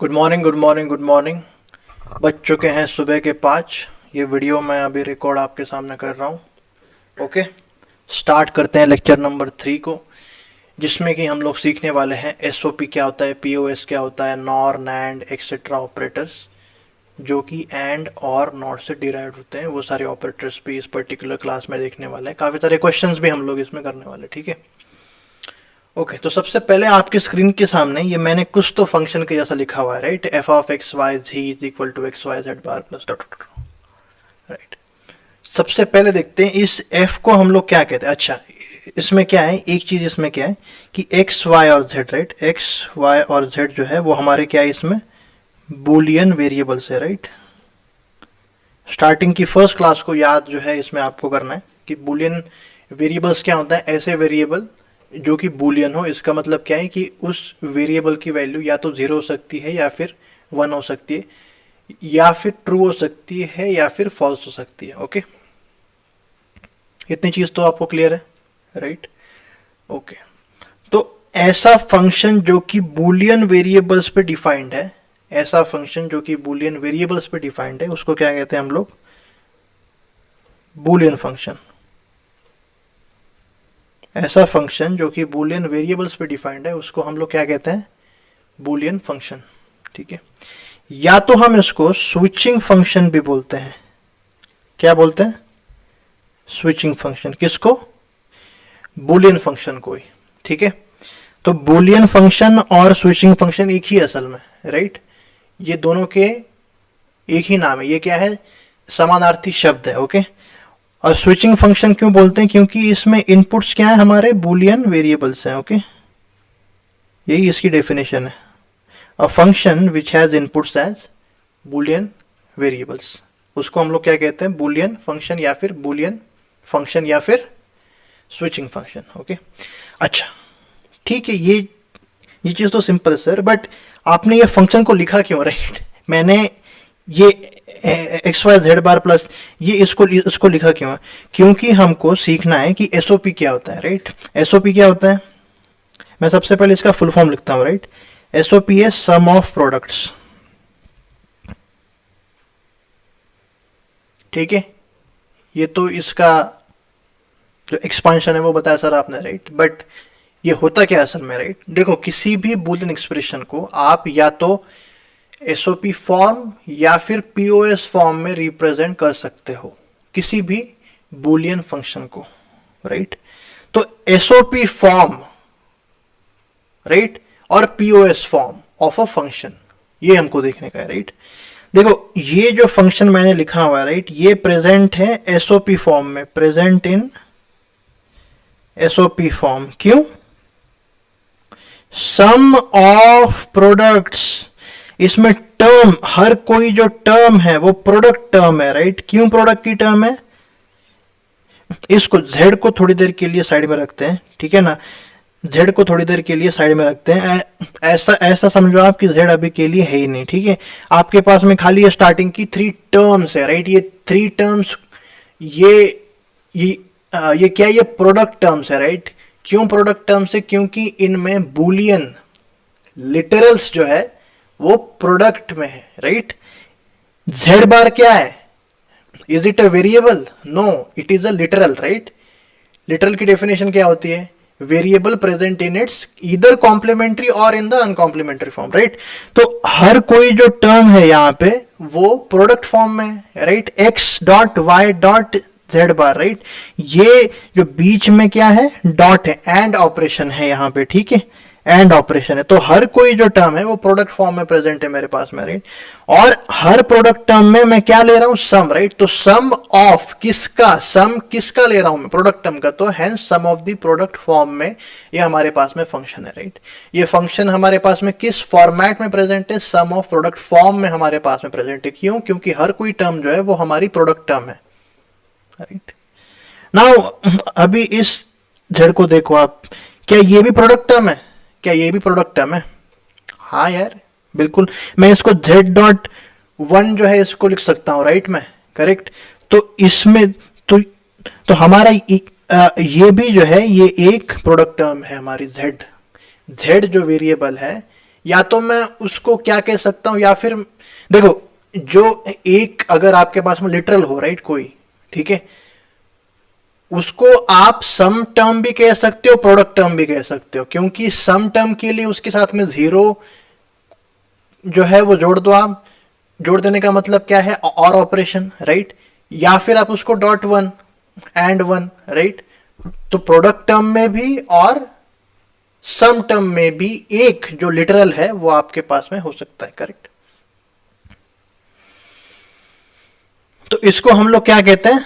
Good morning good morning good morning. बज चुके हैं सुबह के 5। ये वीडियो मैं अभी रिकॉर्ड आपके सामने कर रहा हूँ। ओके, स्टार्ट करते हैं लेक्चर नंबर 3 को, जिसमें कि हम लोग सीखने वाले हैं एसओपी क्या होता है, पीओएस क्या होता है, नॉर नैंड एक्सेट्रा ऑपरेटर्स जो कि एंड और नॉट से डिराइव होते हैं। वो सारे ऑपरेटर्स भी इस पर्टिकुलर क्लास में देखने वाले हैं। काफ़ी सारे क्वेश्चंस भी हम लोग इसमें करने वाले, ठीक है। ओके, तो सबसे पहले आपकी स्क्रीन के सामने ये मैंने कुछ तो फंक्शन के जैसा लिखा हुआ है, right. F of X Y G is equal to X Y Z bar plus dot, right. सबसे पहले देखते हैं इस एफ को हम लोग क्या कहते हैं। अच्छा, इसमें क्या है, एक चीज इसमें क्या है कि एक्स वाई और जेड, राइट। एक्स वाई और जेड जो है वो हमारे क्या है, इसमें बूलियन वेरिएबल्स है, राइट। स्टार्टिंग की फर्स्ट क्लास को याद जो है इसमें आपको करना है कि बूलियन वेरिएबल्स क्या होता है। ऐसे वेरिएबल जो कि बूलियन हो, इसका मतलब क्या है कि उस वेरिएबल की वैल्यू या तो 0 हो सकती है या फिर 1 हो सकती है, या फिर ट्रू हो सकती है या फिर फॉल्स हो सकती है। ओके, इतनी चीज तो आपको क्लियर है, राइट। ओके, तो ऐसा फंक्शन जो कि बूलियन वेरिएबल्स पे डिफाइंड है, ऐसा फंक्शन जो कि बूलियन वेरिएबल्स पे डिफाइंड है, उसको क्या कहते हैं हम लोग, बूलियन फंक्शन। ऐसा फंक्शन जो कि बूलियन वेरिएबल्स पे डिफाइंड है उसको हम लोग क्या कहते हैं, बूलियन फंक्शन, ठीक है। या तो हम इसको स्विचिंग फंक्शन भी बोलते हैं। क्या बोलते हैं, स्विचिंग फंक्शन। किसको, बूलियन फंक्शन को ही, ठीक है। तो बूलियन फंक्शन और स्विचिंग फंक्शन एक ही असल में, राइट। ये दोनों के एक ही नाम है। ये क्या है, समानार्थी शब्द है, ओके। और स्विचिंग फंक्शन क्यों बोलते हैं, क्योंकि इसमें इनपुट्स क्या है, हमारे बूलियन वेरिएबल्स हैं, ओके। यही इसकी डेफिनेशन है, a function which has inputs as Boolean variables. उसको हम लोग क्या कहते हैं, बूलियन फंक्शन या फिर बूलियन फंक्शन या फिर स्विचिंग फंक्शन, ओके। अच्छा, ठीक है, ये चीज तो सिंपल है सर, बट आपने ये फंक्शन को लिखा क्यों, राइट। मैंने ये x Y Z bar plus ये इसको लिखा क्यों है, क्योंकि हमको सीखना है कि एसओपी क्या होता है, राइट। एसओपी क्या होता है, मैं सबसे पहले इसका फुल फॉर्म लिखता हूं, राइट। एसओपी है सम ऑफ प्रोडक्ट्स, ठीक है। ये तो इसका जो एक्सपांशन है वो बताया सर आपने, राइट। बट ये होता क्या असल में, राइट। देखो, किसी भी बूलियन एक्सप्रेशन को आप या तो एसओपी फॉर्म या फिर पीओएस फॉर्म में रिप्रेजेंट कर सकते हो, किसी भी बूलियन फंक्शन को, राइट। तो एसओपी फॉर्म, राइट, और POS form of a function, ये हमको देखने का है, राइट। देखो, ये जो फंक्शन मैंने लिखा हुआ है, राइट, ये प्रेजेंट है एसओपी फॉर्म में, प्रेजेंट इन एसओपी फॉर्म। क्यों, सम ऑफ प्रोडक्ट्स, इसमें टर्म, हर कोई जो टर्म है वो प्रोडक्ट टर्म है, राइट। क्यों प्रोडक्ट की टर्म है, इसको जेड को थोड़ी देर के लिए साइड में रखते हैं, ठीक है ना। जेड को थोड़ी देर के लिए साइड में रखते हैं। ऐसा समझो आप कि जेड अभी के लिए है ही नहीं, ठीक है। आपके पास में खाली ये स्टार्टिंग की 3 टर्म्स है, राइट। ये 3 टर्म्स, ये क्या, ये प्रोडक्ट टर्म्स है, राइट। क्यों प्रोडक्ट टर्म्स है, क्योंकि इनमें बूलियन लिटरल्स जो है वो प्रोडक्ट में है, राइट। जेड बार क्या है, is it a variable, no, it is a literal, right. Literal की डेफिनेशन क्या होती है, variable present in its either complementary और in the uncomplementary form, right. तो हर कोई जो टर्म है यहां पे वो प्रोडक्ट फॉर्म में है, right. X dot Y dot Z bar, right. ये जो बीच में क्या है, डॉट है, एंड ऑपरेशन है यहां पे, ठीक है, एंड ऑपरेशन है। तो हर कोई जो टर्म है वो प्रोडक्ट फॉर्म में प्रेजेंट है मेरे पास में, राइट। और हर प्रोडक्ट टर्म में मैं क्या ले रहा हूं, सम, राइट। तो सम ऑफ किसका, सम किसका ले रहा हूं मैं, प्रोडक्ट टर्म का। तो hence sum of the product form में ये हमारे पास में फंक्शन है, राइट। ये फंक्शन हमारे पास में किस फॉर्मेट में प्रेजेंट है, सम ऑफ प्रोडक्ट फॉर्म में हमारे पास में प्रेजेंट है। क्यों, क्योंकि हर कोई टर्म जो है वो हमारी प्रोडक्ट टर्म है, राइट। नाउ अभी इस जेड को देखो आप, क्या ये भी प्रोडक्ट टर्म है, क्या ये भी प्रोडक्ट टर्म है, हाँ यार बिल्कुल। मैं इसको z डॉट 1 जो है इसको लिख सकता हूं, राइट, मैं, करेक्ट। तो इसमें तो हमारा ये भी जो है ये एक प्रोडक्ट टर्म है हमारी z जो वेरिएबल है या तो मैं उसको क्या कह सकता हूं, या फिर देखो, जो एक अगर आपके पास में लिटरल हो राइट कोई, ठीक है, उसको आप सम टर्म भी कह सकते हो, प्रोडक्ट टर्म भी कह सकते हो, क्योंकि सम टर्म के लिए उसके साथ में जीरो जो है वो जोड़ दो आप। जोड़ देने का मतलब क्या है, और ऑपरेशन, राइट। या फिर आप उसको dot one and one, right. तो प्रोडक्ट टर्म में भी और सम टर्म में भी एक जो लिटरल है वो आपके पास में हो सकता है, करेक्ट। तो इसको हम लोग क्या कहते हैं,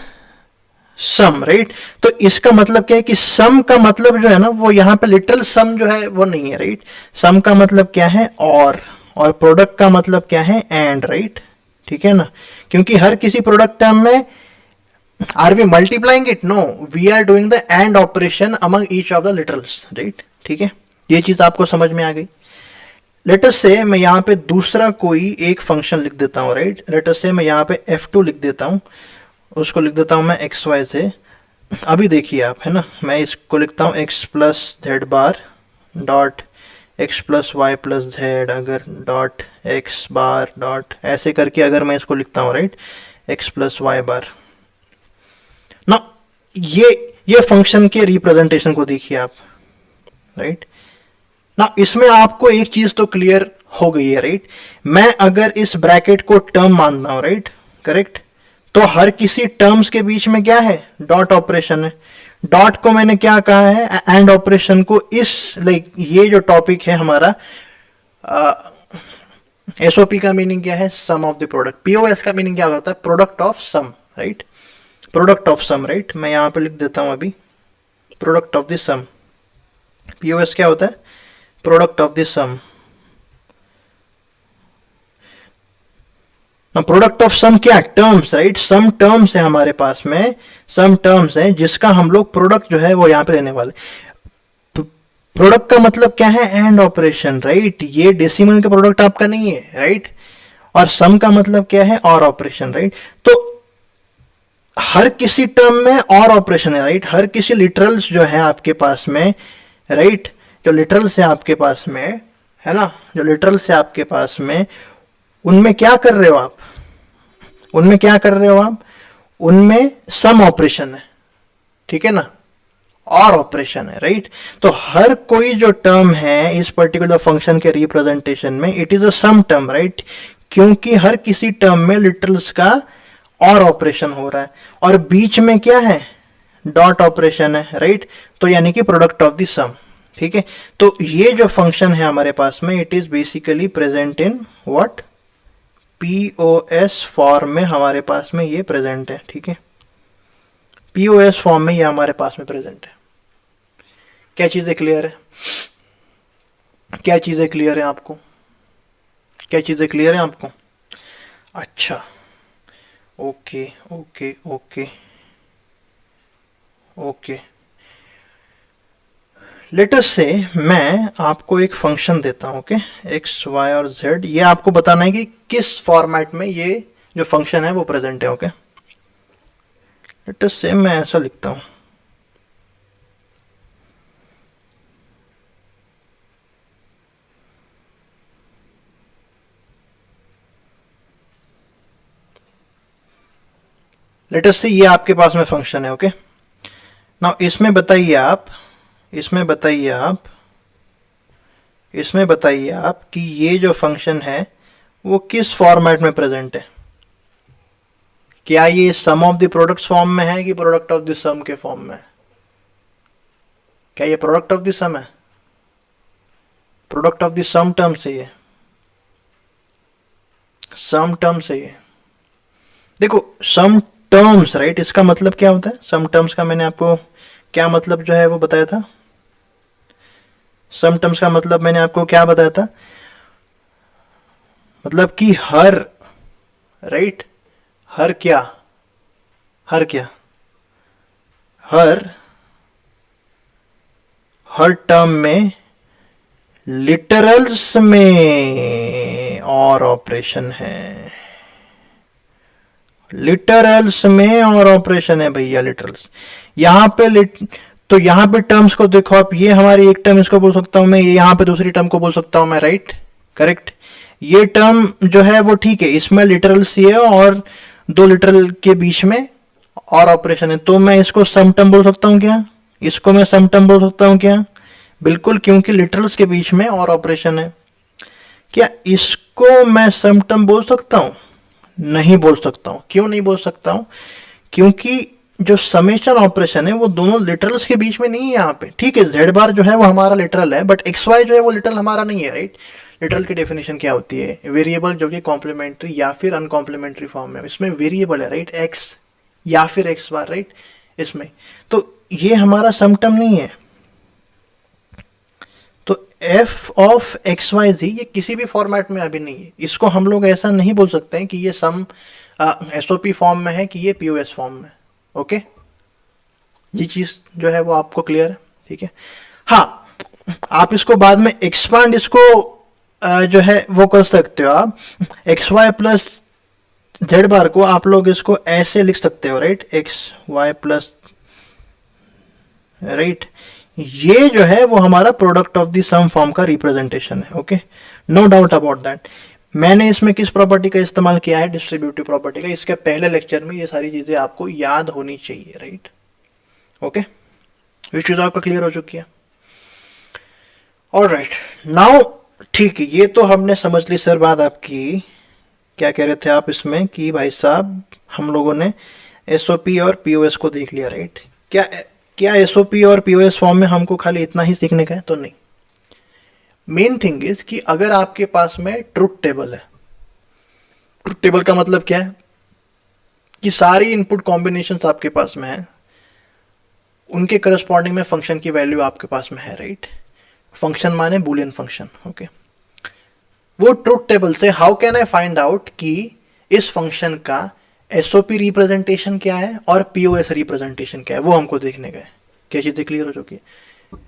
सम, राइट। तो इसका मतलब क्या है कि सम का मतलब जो है ना वो यहां पे लिटरल सम जो है वो नहीं है, राइट। सम का मतलब क्या है, और प्रोडक्ट का मतलब क्या है, एंड, राइट। ठीक है ना, क्योंकि हर किसी प्रोडक्ट टर्म में are we multiplying it, no, we are doing the and operation among each of the literals, right. ठीक है, ये चीज आपको समझ में आ गई। लेटस से मैं यहाँ पे दूसरा कोई एक फंक्शन लिख देता हूँ, राइट। लेटस से मैं यहाँ पे f2 लिख देता हूँ, उसको लिख देता हूँ मैं xy से। अभी देखिए आप, है ना, मैं इसको लिखता हूँ x plus Z bar dot x plus Y plus Z, अगर डॉट एक्स बार डॉट, ऐसे करके अगर मैं इसको लिखता हूँ, right, x plus Y bar ना, ये फंक्शन के रिप्रेजेंटेशन को देखिए आप, राइट ना। इसमें आपको एक चीज तो क्लियर हो गई है, राइट। मैं अगर इस ब्रैकेट को टर्म मानता हूं, राइट, करेक्ट, तो हर किसी टर्म्स के बीच में क्या है, डॉट ऑपरेशन है। डॉट को मैंने क्या कहा है, एंड ऑपरेशन को। इस लाइक ये जो टॉपिक है हमारा, एसओपी का मीनिंग क्या है, sum of the product. POS का मीनिंग क्या होता है, product of sum, right. Product of sum, right. मैं यहां पे लिख देता हूं अभी, product of the sum. POS क्या होता है, product of the sum. Product of sum क्या, टर्म्स, राइट। सम टर्म्स है हमारे पास में, सम टर्म्स है जिसका हम लोग प्रोडक्ट जो है वो यहां पे लेने वाले। प्रोडक्ट का मतलब क्या है, एंड ऑपरेशन, राइट। ये डेसिमल का प्रोडक्ट आपका नहीं है, राइट। और सम का मतलब क्या है, और ऑपरेशन, राइट। तो हर किसी टर्म में और ऑपरेशन है, राइट। हर किसी लिटरल्स जो है आपके पास में, राइट, जो लिटरल्स है आपके पास में, है ना, जो लिटरल्स है आपके पास में, उनमें क्या कर रहे हो आप, उनमें क्या कर रहे हो आप, उनमें सम ऑपरेशन है, ठीक है ना, और ऑपरेशन है, राइट। तो हर कोई जो टर्म है इस पर्टिकुलर फंक्शन के रिप्रेजेंटेशन में, it is a sum term, right, क्योंकि हर किसी टर्म में लिटरल्स का और ऑपरेशन हो रहा है, और बीच में क्या है, डॉट ऑपरेशन है, राइट। तो यानी कि प्रोडक्ट ऑफ द सम, ठीक है। तो ये जो फंक्शन है हमारे पास में, it is basically present in what, POS form में हमारे पास में ये प्रेजेंट है, ठीक है। पीओएस फॉर्म में ये हमारे पास में प्रेजेंट है। क्या चीजें क्लियर है, क्या चीजें क्लियर है आपको, क्या चीजें क्लियर है आपको। अच्छा, okay okay okay okay. Let's say मैं आपको एक फंक्शन देता हूं, ओके, एक्स वाई और जेड। ये आपको बताना है कि किस फॉर्मेट में ये जो फंक्शन है वो प्रेजेंट है, ओके। लेटस से मैं ऐसा लिखता हूं, लेटस से ये आपके पास में फंक्शन है, ओके। नाउ इसमें बताइए आप, इसमें बताइए आप, इसमें बताइए आप कि ये जो फंक्शन है वो किस फॉर्मेट में प्रेजेंट है। क्या ये सम ऑफ द प्रोडक्ट्स फॉर्म में है कि प्रोडक्ट ऑफ द सम के फॉर्म में है। क्या ये प्रोडक्ट ऑफ द सम है, product of the sum term से, ये सम टर्म से। ये देखो, सम टर्म्स, राइट, इसका मतलब क्या होता है, सम टर्म्स का मैंने आपको क्या मतलब जो है वो बताया था। सम टर्म्स का मतलब मैंने आपको क्या बताया था, मतलब कि हर, राइट, हर क्या, हर क्या, हर टर्म में लिटरल्स में और ऑपरेशन है, लिटरल्स में और ऑपरेशन है भैया, लिटरल्स। यहां पे तो यहां पे टर्म्स को देखो आप, ये हमारी एक टर्म इसको बोल सकता हूं मैं, ये यहां पे दूसरी टर्म को बोल सकता हूं मैं, राइट। करेक्ट। ये टर्म जो है वो ठीक है, इसमें लिटरल सी है और दो लिटरल के बीच में और ऑपरेशन है, तो मैं इसको सम टर्म बोल सकता हूं क्या? इसको मैं सम टर्म बोल सकता हूं क्या? बिल्कुल, क्योंकि लिटरल्स के बीच में और ऑपरेशन है। क्या इसको मैं सम टर्म बोल सकता हूं? नहीं बोल सकता हूं। क्यों नहीं बोल सकता हूं? क्योंकि जो समेशन ऑपरेशन है वो दोनों लिटरल्स के बीच में नहीं है यहाँ पे, ठीक है। जेड बार जो है वो हमारा लिटरल है, बट एक्स वाई जो है वो लिटरल हमारा नहीं है, राइट। लिटरल की डेफिनेशन क्या होती है? वेरिएबल जो कि कॉम्प्लीमेंट्री या फिर अनकॉम्प्लीमेंट्री फॉर्म में, इसमें वेरिएबल है, राइट, एक्स या फिर एक्स बार, राइट, इसमें। तो ये हमारा सम टर्म नहीं है। तो एफ ऑफ एक्स वाई जी ये किसी भी फॉर्मेट में अभी नहीं है। इसको हम लोग ऐसा नहीं बोल सकते हैं कि ये सम एसओपी फॉर्म में है कि ये पीओएस फॉर्म में। ओके, ये चीज जो है वो आपको क्लियर है, ठीक है। हाँ, आप इसको बाद में एक्सपांड इसको जो है वो कर सकते हो। आप X Y plus Z bar को आप लोग इसको ऐसे लिख सकते हो, right, X Y plus, right. ये जो है वो हमारा product of the sum form का रिप्रेजेंटेशन है। Okay, no doubt about that. मैंने इसमें किस प्रॉपर्टी का इस्तेमाल किया है? डिस्ट्रीब्यूटिव प्रॉपर्टी का। इसके पहले लेक्चर में ये सारी चीजें आपको याद होनी चाहिए, राइट। ओके, ये चीज आपका क्लियर हो चुकी है। ऑलराइट, नाउ ठीक है, ये तो हमने समझ ली सर बात आपकी। क्या कह रहे थे आप इसमें कि भाई साहब हम लोगों ने एसओपी और पीओएस को देख लिया, राइट। क्या एसओपी और पीओएस फॉर्म में हमको खाली इतना ही सीखने का है? तो नहीं। मेन थिंग इज कि अगर आपके पास में ट्रुथ टेबल है, ट्रुथ टेबल का मतलब क्या है? कि सारी इनपुट कॉम्बिनेशंस आपके पास में है, उनके करस्पॉन्डिंग में फंक्शन की वैल्यू आपके पास में है, राइट। फंक्शन माने बुलियन फंक्शन। ओके, वो ट्रुथ टेबल से how can I find out कि इस फंक्शन का एसओपी रिप्रेजेंटेशन क्या है और पीओएस रिप्रेजेंटेशन क्या है, वो हमको देखने का है। क्या चीजें क्लियर हो चुकी है?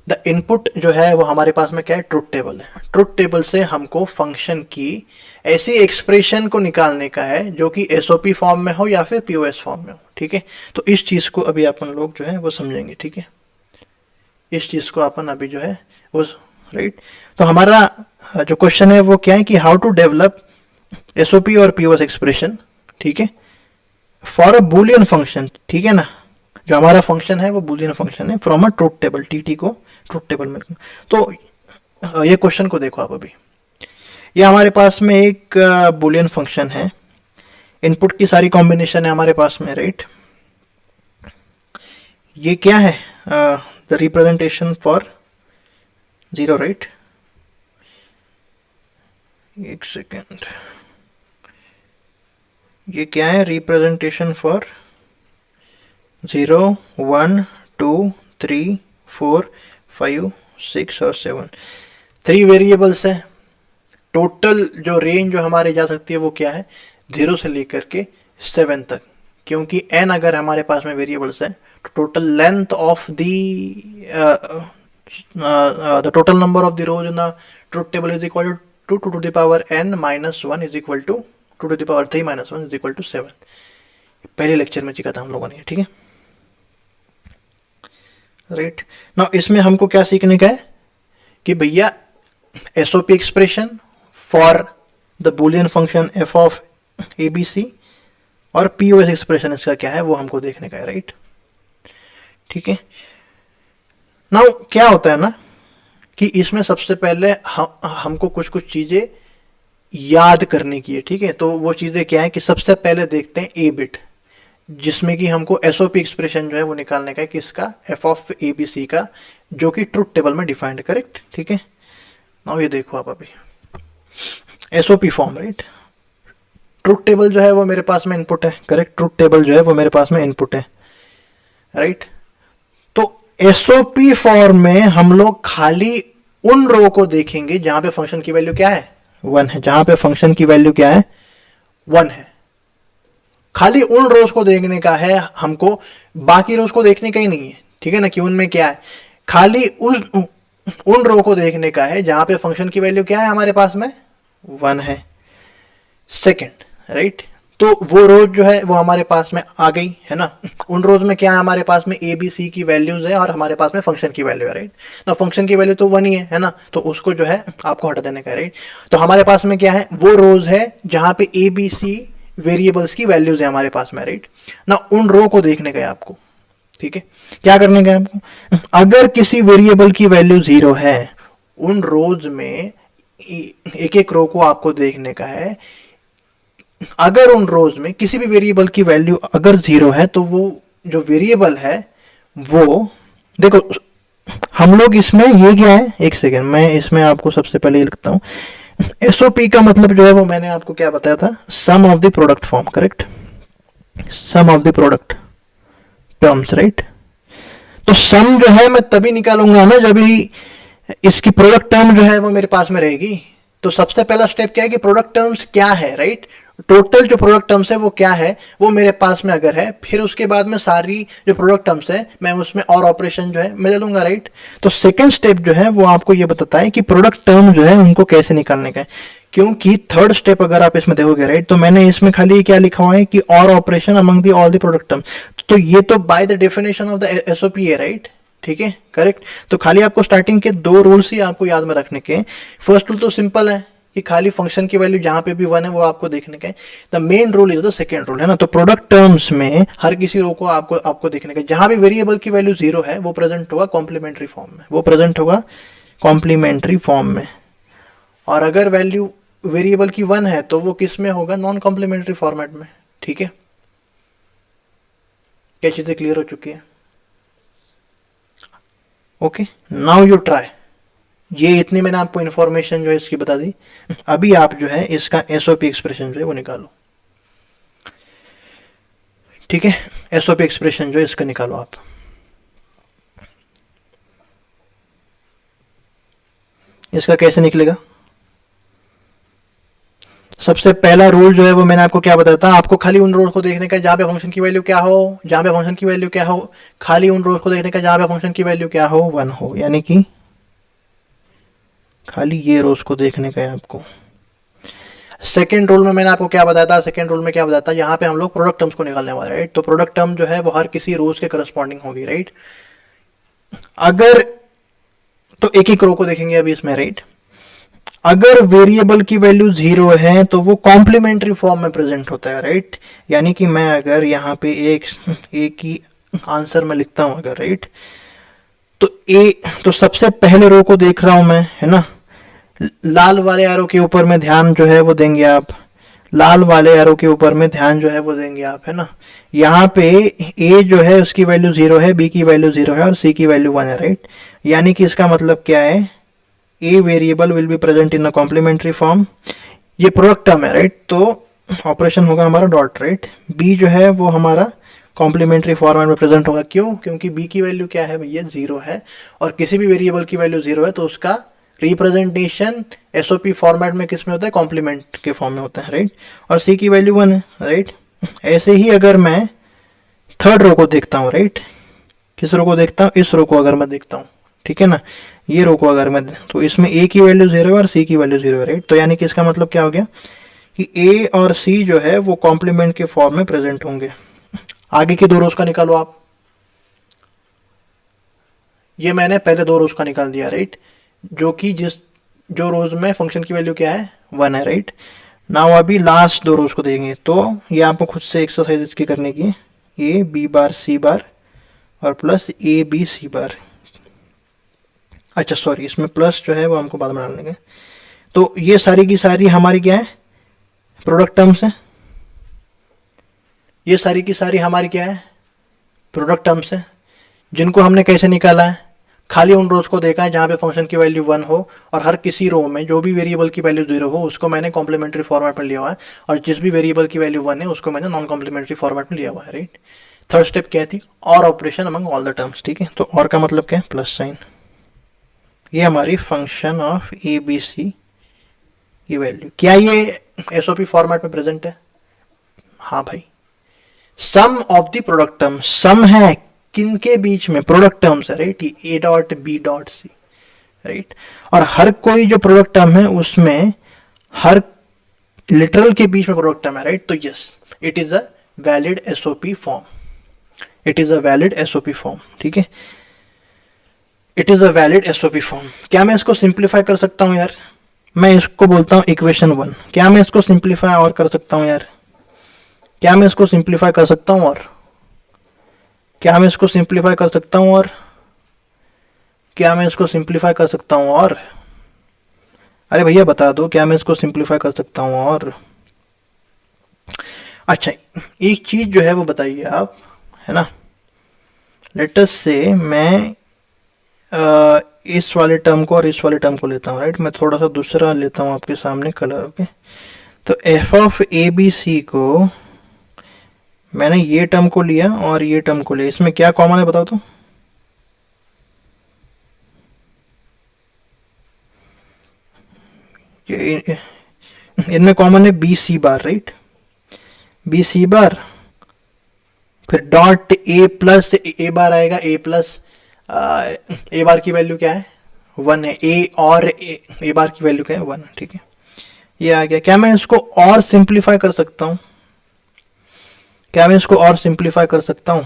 द इनपुट जो है वो हमारे पास में क्या है? ट्रुथ टेबल है। ट्रुथ टेबल से हमको फंक्शन की ऐसी एक्सप्रेशन को निकालने का है जो कि एसओपी फॉर्म में हो या फिर पीओएस फॉर्म में हो, ठीक है। तो इस चीज को अभी अपन लोग जो है वो समझेंगे, ठीक है। इस चीज को अपन अभी जो है वो, राइट। तो हमारा जो क्वेश्चन है वो क्या है कि हाउ टू डेवलप एसओपी और पीओएस एक्सप्रेशन, ठीक है, फॉर अ बुलियन फंक्शन, ठीक है ना। जो हमारा फंक्शन है वो बुलियन फंक्शन है from a truth table, TT को ट्रुथ टेबल में। तो ये क्वेश्चन को देखो आप अभी। ये हमारे पास में एक बुलियन फंक्शन है, इनपुट की सारी कॉम्बिनेशन है हमारे पास में, राइट। ये क्या है? The representation for zero, right. एक सेकेंड, ये क्या है? रिप्रेजेंटेशन फॉर 0 1 2 3 4 5 6 और 7, 3 वेरिएबल्स है। टोटल जो रेंज जो हमारे जा सकती है वो क्या है? 0 से लेकर के 7 तक, क्योंकि n अगर हमारे पास में वेरिएबल्स है तो total length of the total number of the rows in the truth table is equal to 2 to the power n minus 1 is equal to 2 to the power 3 minus 1 is equal to 7। पहले lecture में सीखा था हम लोगों ने, ठीक है, right. Now इसमें हमको क्या सीखने का है कि भैया SOP expression for the Boolean function F of A B C और पीओएस एक्सप्रेशन इसका क्या है वो हमको देखने का है, राइट, ठीक है। नाउ क्या होता है ना कि इसमें सबसे पहले हमको कुछ कुछ चीजें याद करने की है, ठीक है। तो वो चीजें क्या है कि सबसे पहले देखते हैं ए बिट, जिसमें कि हमको एसओपी एक्सप्रेशन जो है वो निकालने का है किसका? F of A B C का, जो कि ट्रुथ टेबल में डिफाइंड, करेक्ट, ठीक है। नाउ ये देखो आप अभी SOP form, right. Truth table जो है वो मेरे पास में इनपुट है, करेक्ट। ट्रुथ टेबल जो है वो मेरे पास में इनपुट है, राइट। तो एसओपी फॉर्म में हम लोग खाली उन रो को देखेंगे जहां पे फंक्शन की वैल्यू क्या है? 1 है। जहां पे फंक्शन की वैल्यू क्या है? 1 है। खाली उन रोज को देखने का है हमको, बाकी रोज को देखने का ही नहीं है, ठीक है ना, कि उनमें क्या है। खाली उन रो को देखने का है जहां पे फंक्शन की वैल्यू क्या है हमारे पास में? 1 है। Second, right. तो वो रोज जो है वो हमारे पास में आ गई है ना। उन रोज में क्या है हमारे पास में ए बी सी की वैल्यूज है और हमारे पास में फंक्शन की वैल्यू है, राइट। ना फंक्शन की वैल्यू तो 1 ही है ना, तो उसको जो है आपको हटा देने का है, राइट। तो हमारे पास में क्या है, वो रोज है जहां पे ए बी सी वेरिएबल्स की वैल्यूज है हमारे पास में, राइट ना। उन रो को देखने का है आपको, ठीक है। क्या करने का है आपको, अगर किसी वेरिएबल की वैल्यू 0 है, उन रोज में एक एक रो को आपको देखने का है। अगर उन रोज में किसी भी वेरिएबल की वैल्यू अगर 0 है, तो वो जो वेरिएबल है वो, देखो हम लोग इसमें ये क्या है, एक सेकेंड मैं इसमें आपको सबसे पहले ये लिखता हूं। एसओपी का मतलब जो है वो मैंने आपको क्या बताया था, sum of the product form, correct, sum of the product terms, right. तो सम जो है मैं तभी निकालूंगा ना जब भी इसकी प्रोडक्ट टर्म जो है वो मेरे पास में रहेगी। तो सबसे पहला स्टेप क्या है कि प्रोडक्ट टर्म्स क्या है, राइट। टोटल जो प्रोडक्ट टर्म्स है वो क्या है, वो मेरे पास में अगर है, फिर उसके बाद में सारी जो प्रोडक्ट टर्म्स है मैं उसमें और ऑपरेशन जो है मैं डालूंगा, राइट। तो सेकंड स्टेप जो है वो आपको ये बताता है कि प्रोडक्ट टर्म जो है उनको कैसे निकालने का है। क्योंकि थर्ड स्टेप अगर आप इसमें देखोगे, राइट, तो मैंने इसमें खाली क्या लिखा हुआ है कि और operation among the all the product term. तो ये तो by the definition of the SOP है, राइट, ठीक है, करेक्ट। तो खाली आपको स्टार्टिंग के 2 रूल्स ही आपको याद में रखने के। फर्स्ट रूल तो सिंपल है कि खाली फंक्शन की वैल्यू जहां पे भी 1 है वो आपको देखने का है। The main rule is the second rule, है ना। तो प्रोडक्ट टर्म्स में हर किसी रो को आपको देखने का, जहां भी वेरिएबल की वैल्यू 0 है वो प्रेजेंट होगा कॉम्प्लीमेंट्री फॉर्म में, वो प्रेजेंट होगा कॉम्प्लीमेंट्री फॉर्म में। और अगर वैल्यू वेरिएबल की 1 है तो वो किस में होगा, नॉन कॉम्प्लीमेंट्री फॉर्मेट में, ठीक है। क्या चीजें क्लियर हो चुकी है, ओके। Now you try. ये इतनी मैंने आपको इन्फॉर्मेशन जो है इसकी बता दी। अभी आप जो है इसका एसओपी एक्सप्रेशन जो है वो निकालो, ठीक है। एसओपी एक्सप्रेशन जो है इसका निकालो आप। इसका कैसे निकलेगा, सबसे पहला रूल जो है वो मैंने आपको क्या बताया था, आपको खाली उन रोज को देखने का जहां पे फंक्शन की वैल्यू क्या हो, जहां पे फंक्शन की वैल्यू क्या हो, खाली उन रोज को देखने का जहां पे फंक्शन की वैल्यू क्या हो, 1 हो, यानी कि खाली ये रोज को देखने का है आपको। सेकेंड रूल में मैंने आपको क्या बताया था, सेकेंड रूल में क्या बताया था, यहाँ पे हम लोग प्रोडक्ट टर्म्स को निकालने वाले, राइट। तो प्रोडक्ट टर्म जो है वो हर किसी रोज के करस्पॉन्डिंग होगी, राइट। अगर तो एक एक रो को देखेंगे अभी इसमें, राइट। अगर वेरिएबल की वैल्यू 0 है तो वो कॉम्प्लीमेंट्री फॉर्म में प्रेजेंट होता है, राइट। यानी कि मैं अगर यहाँ पे एक ही आंसर में लिखता हूं अगर, राइट, तो तो सबसे पहले रो को देख रहा हूं मैं, है ना। लाल वाले एरो के ऊपर में ध्यान जो है वो देंगे आप, लाल वाले एरो के ऊपर में ध्यान जो है वो देंगे आप, है ना। यहाँ पे ए जो है उसकी वैल्यू 0 है, बी की वैल्यू 0 है और सी की वैल्यू 1 है, राइट। यानी कि इसका मतलब क्या है, A variable will be present in a complementary form. ये प्रोडक्ट टर्म है, राइट, तो ऑपरेशन होगा हमारा डॉट, राइट। बी जो है वो हमारा कॉम्प्लीमेंट्री फॉर्मेट में प्रेजेंट होगा, क्यों, क्योंकि बी की वैल्यू क्या है भैया, 0 है। और किसी भी वेरिएबल की वैल्यू 0 है तो उसका रिप्रेजेंटेशन एसओपी फॉर्मेट में किस में होता है, कॉम्प्लीमेंट के फॉर्म में होता है, राइट। और सी की वैल्यू 1 है, राइट। ऐसे ही अगर मैं थर्ड रो को देखता हूँ, राइट, किस रो को देखता हूँ, इस रो को अगर मैं देखता हूँ, ठीक है ना, ये रो को अगर मैं, तो इसमें ए की वैल्यू 0 है और सी की वैल्यू 0 है, राइट। तो यानी कि इसका मतलब क्या हो गया कि ए और सी जो है वो कॉम्प्लीमेंट के फॉर्म में प्रेजेंट होंगे। आगे की 2 रोज का निकालो आप। ये मैंने पहले 2 रोज का निकाल दिया, राइट, जो कि जो रोज में फंक्शन की वैल्यू क्या है, 1 है, राइट। नाउ अभी लास्ट 2 रोज को देखेंगे, तो ये आपको खुद से एक्सरसाइज इसकी करने की, ए बी बार सी बार और प्लस ए बी सी बार। अच्छा सॉरी, इसमें प्लस जो है वो हमको बाद में डालने के। तो ये सारी की सारी हमारी क्या है, प्रोडक्ट टर्म्स है। ये सारी की सारी हमारी क्या है, प्रोडक्ट टर्म्स है, जिनको हमने कैसे निकाला है, खाली उन रोज को देखा है जहां पे फंक्शन की वैल्यू 1 हो और हर किसी रो में जो भी वेरिएबल की वैल्यू 0 हो उसको मैंने कॉम्प्लीमेंट्री फॉर्मेट में लिया हुआ है, और जिस भी वेरिएबल की वैल्यू 1 है उसको मैंने नॉन कॉम्प्लीमेंट्री फॉर्मेट में लिया हुआ है, राइट। थर्ड स्टेप क्या थी, और operation among all the terms, ठीक है। तो और का मतलब क्या है, प्लस साइन। ये हमारी function of A B C की वैल्यू, क्या ये एसओपी फॉर्मेट में प्रेजेंट है, हाँ भाई। Sum of the product term, sum है किनके बीच में, प्रोडक्ट टर्म्स है, right, A dot B dot C, right. और हर कोई जो प्रोडक्ट टर्म है उसमें हर लिटरल के बीच में प्रोडक्ट टर्म है, राइट। तो yes, it is a valid SOP form, it is a valid SOP form, ठीक है, it is a valid SOP form. क्या मैं इसको सिंप्लीफाई कर सकता हूं यार? मैं इसको बोलता हूं इक्वेशन 1। क्या मैं इसको सिंप्लीफाई और कर सकता हूं यार? क्या मैं इसको सिंप्लीफाई कर सकता हूं? और क्या मैं इसको सिंप्लीफाई कर सकता हूं? और क्या मैं इसको सिंप्लीफाई कर सकता हूं? और अरे भैया बता दो, क्या मैं इसको सिंप्लीफाई कर सकता हूं? और अच्छा, एक चीज जो है वो बताइए आप, है ना, लेटस से मैं इस वाले टर्म को और इस वाले टर्म को लेता हूँ, राइट। मैं थोड़ा सा दूसरा लेता हूँ आपके सामने कलर, ओके। तो F of A B C को मैंने ये टर्म को लिया और ये टर्म को लिया, इसमें क्या कॉमन है बताओ तो? ये इनमें कॉमन है B C bar, right, B C बार, फिर डॉट ए प्लस ए बार आएगा, ए प्लस ए बार की वैल्यू क्या है? 1 है। ए और ए बार की वैल्यू क्या है? 1, ठीक है, ये आ गया। क्या मैं इसको और सिंप्लीफाई कर सकता हूं? क्या मैं इसको और सिंप्लीफाई कर सकता हूं?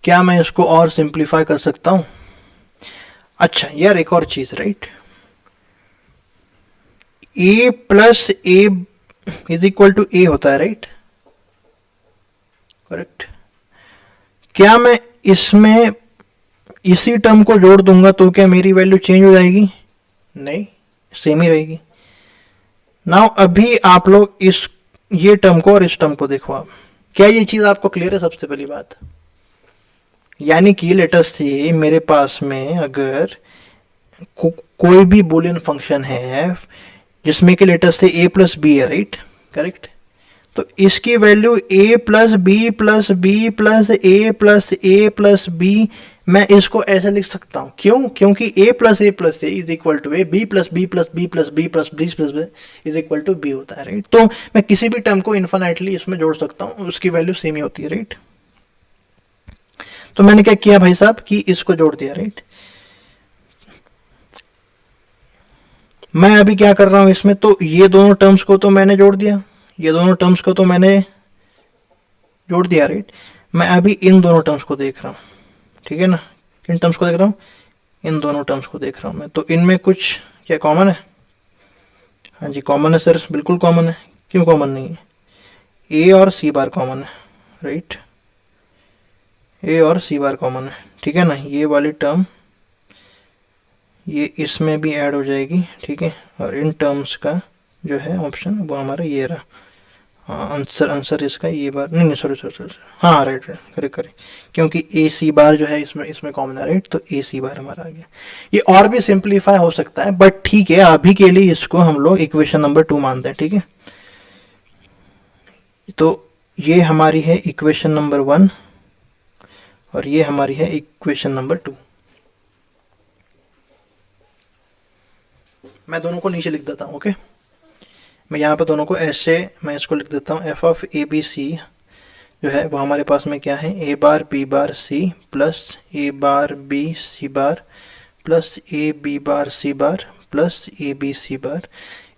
क्या मैं इसको और सिंप्लीफाई कर सकता हूं? अच्छा यार, एक और चीज, right, A plus A is equal to A होता है, राइट, करेक्ट। क्या मैं इसमें इसी टर्म को जोड़ दूंगा तो क्या मेरी वैल्यू चेंज हो जाएगी? नहीं, सेम ही रहेगी। नाउ अभी आप लोग इस ये टर्म को और इस टर्म को देखो आप, क्या ये चीज आपको क्लियर है? सबसे पहली बात, यानी कि लेटेस्ट से मेरे पास में अगर कोई भी बुलियन फंक्शन है जिसमें कि लेटेस्ट से ए प्लस बी है, राइट, करेक्ट, तो इसकी value A plus B plus B plus A plus A plus B, मैं इसको ऐसे लिख सकता हूं। क्यों? क्योंकि A plus A is equal to A, B plus B plus B plus B plus B plus is equal to B होता है, राइट। तो मैं किसी भी टर्म को इन्फिनाइटली इसमें जोड़ सकता हूं, उसकी वैल्यू सेम ही होती है, राइट। तो मैंने क्या किया भाई साहब कि इसको जोड़ दिया, राइट। मैं अभी क्या कर रहा हूं इसमें, तो ये दोनों टर्म्स को तो मैंने जोड़ दिया, ये दोनों टर्म्स को तो मैंने जोड़ दिया, राइट। मैं अभी इन दोनों टर्म्स को देख रहा हूँ, ठीक है ना, किन टर्म्स को देख रहा हूँ? इन दोनों टर्म्स को देख रहा हूँ मैं। तो इनमें कुछ क्या कॉमन है? हाँ जी कॉमन है सर, बिल्कुल कॉमन है। क्यों कॉमन नहीं है? ए और सी बार कॉमन है, राइट, ए और सी बार कॉमन है, ठीक है ना। ये वाली टर्म ये इसमें भी ऐड हो जाएगी, ठीक है, और इन टर्म्स का जो है ऑप्शन वो हमारा ये रहा। हाँ, आंसर इसका ये बार नहीं, सॉरी सॉरी सॉरी, हाँ राइट राइट, करेक्ट करेक्ट, क्योंकि ए सी बार जो है इसमें कॉमन है, राइट, तो ए सी बार हमारा आ गया। ये और भी सिंप्लीफाई हो सकता है, बट ठीक है, अभी के लिए इसको हम लोग इक्वेशन नंबर 2 मानते हैं, ठीक है। तो ये हमारी है इक्वेशन नंबर 1 और ये हमारी है इक्वेशन नंबर 2। मैं दोनों को नीचे लिख देता हूँ, ओके। मैं यहाँ पे दोनों को ऐसे मैं इसको लिख देता हूँ, F of A B C जो है वो हमारे पास में क्या है, A bar B bar C plus A bar B C bar plus A B bar C bar plus A B C bar.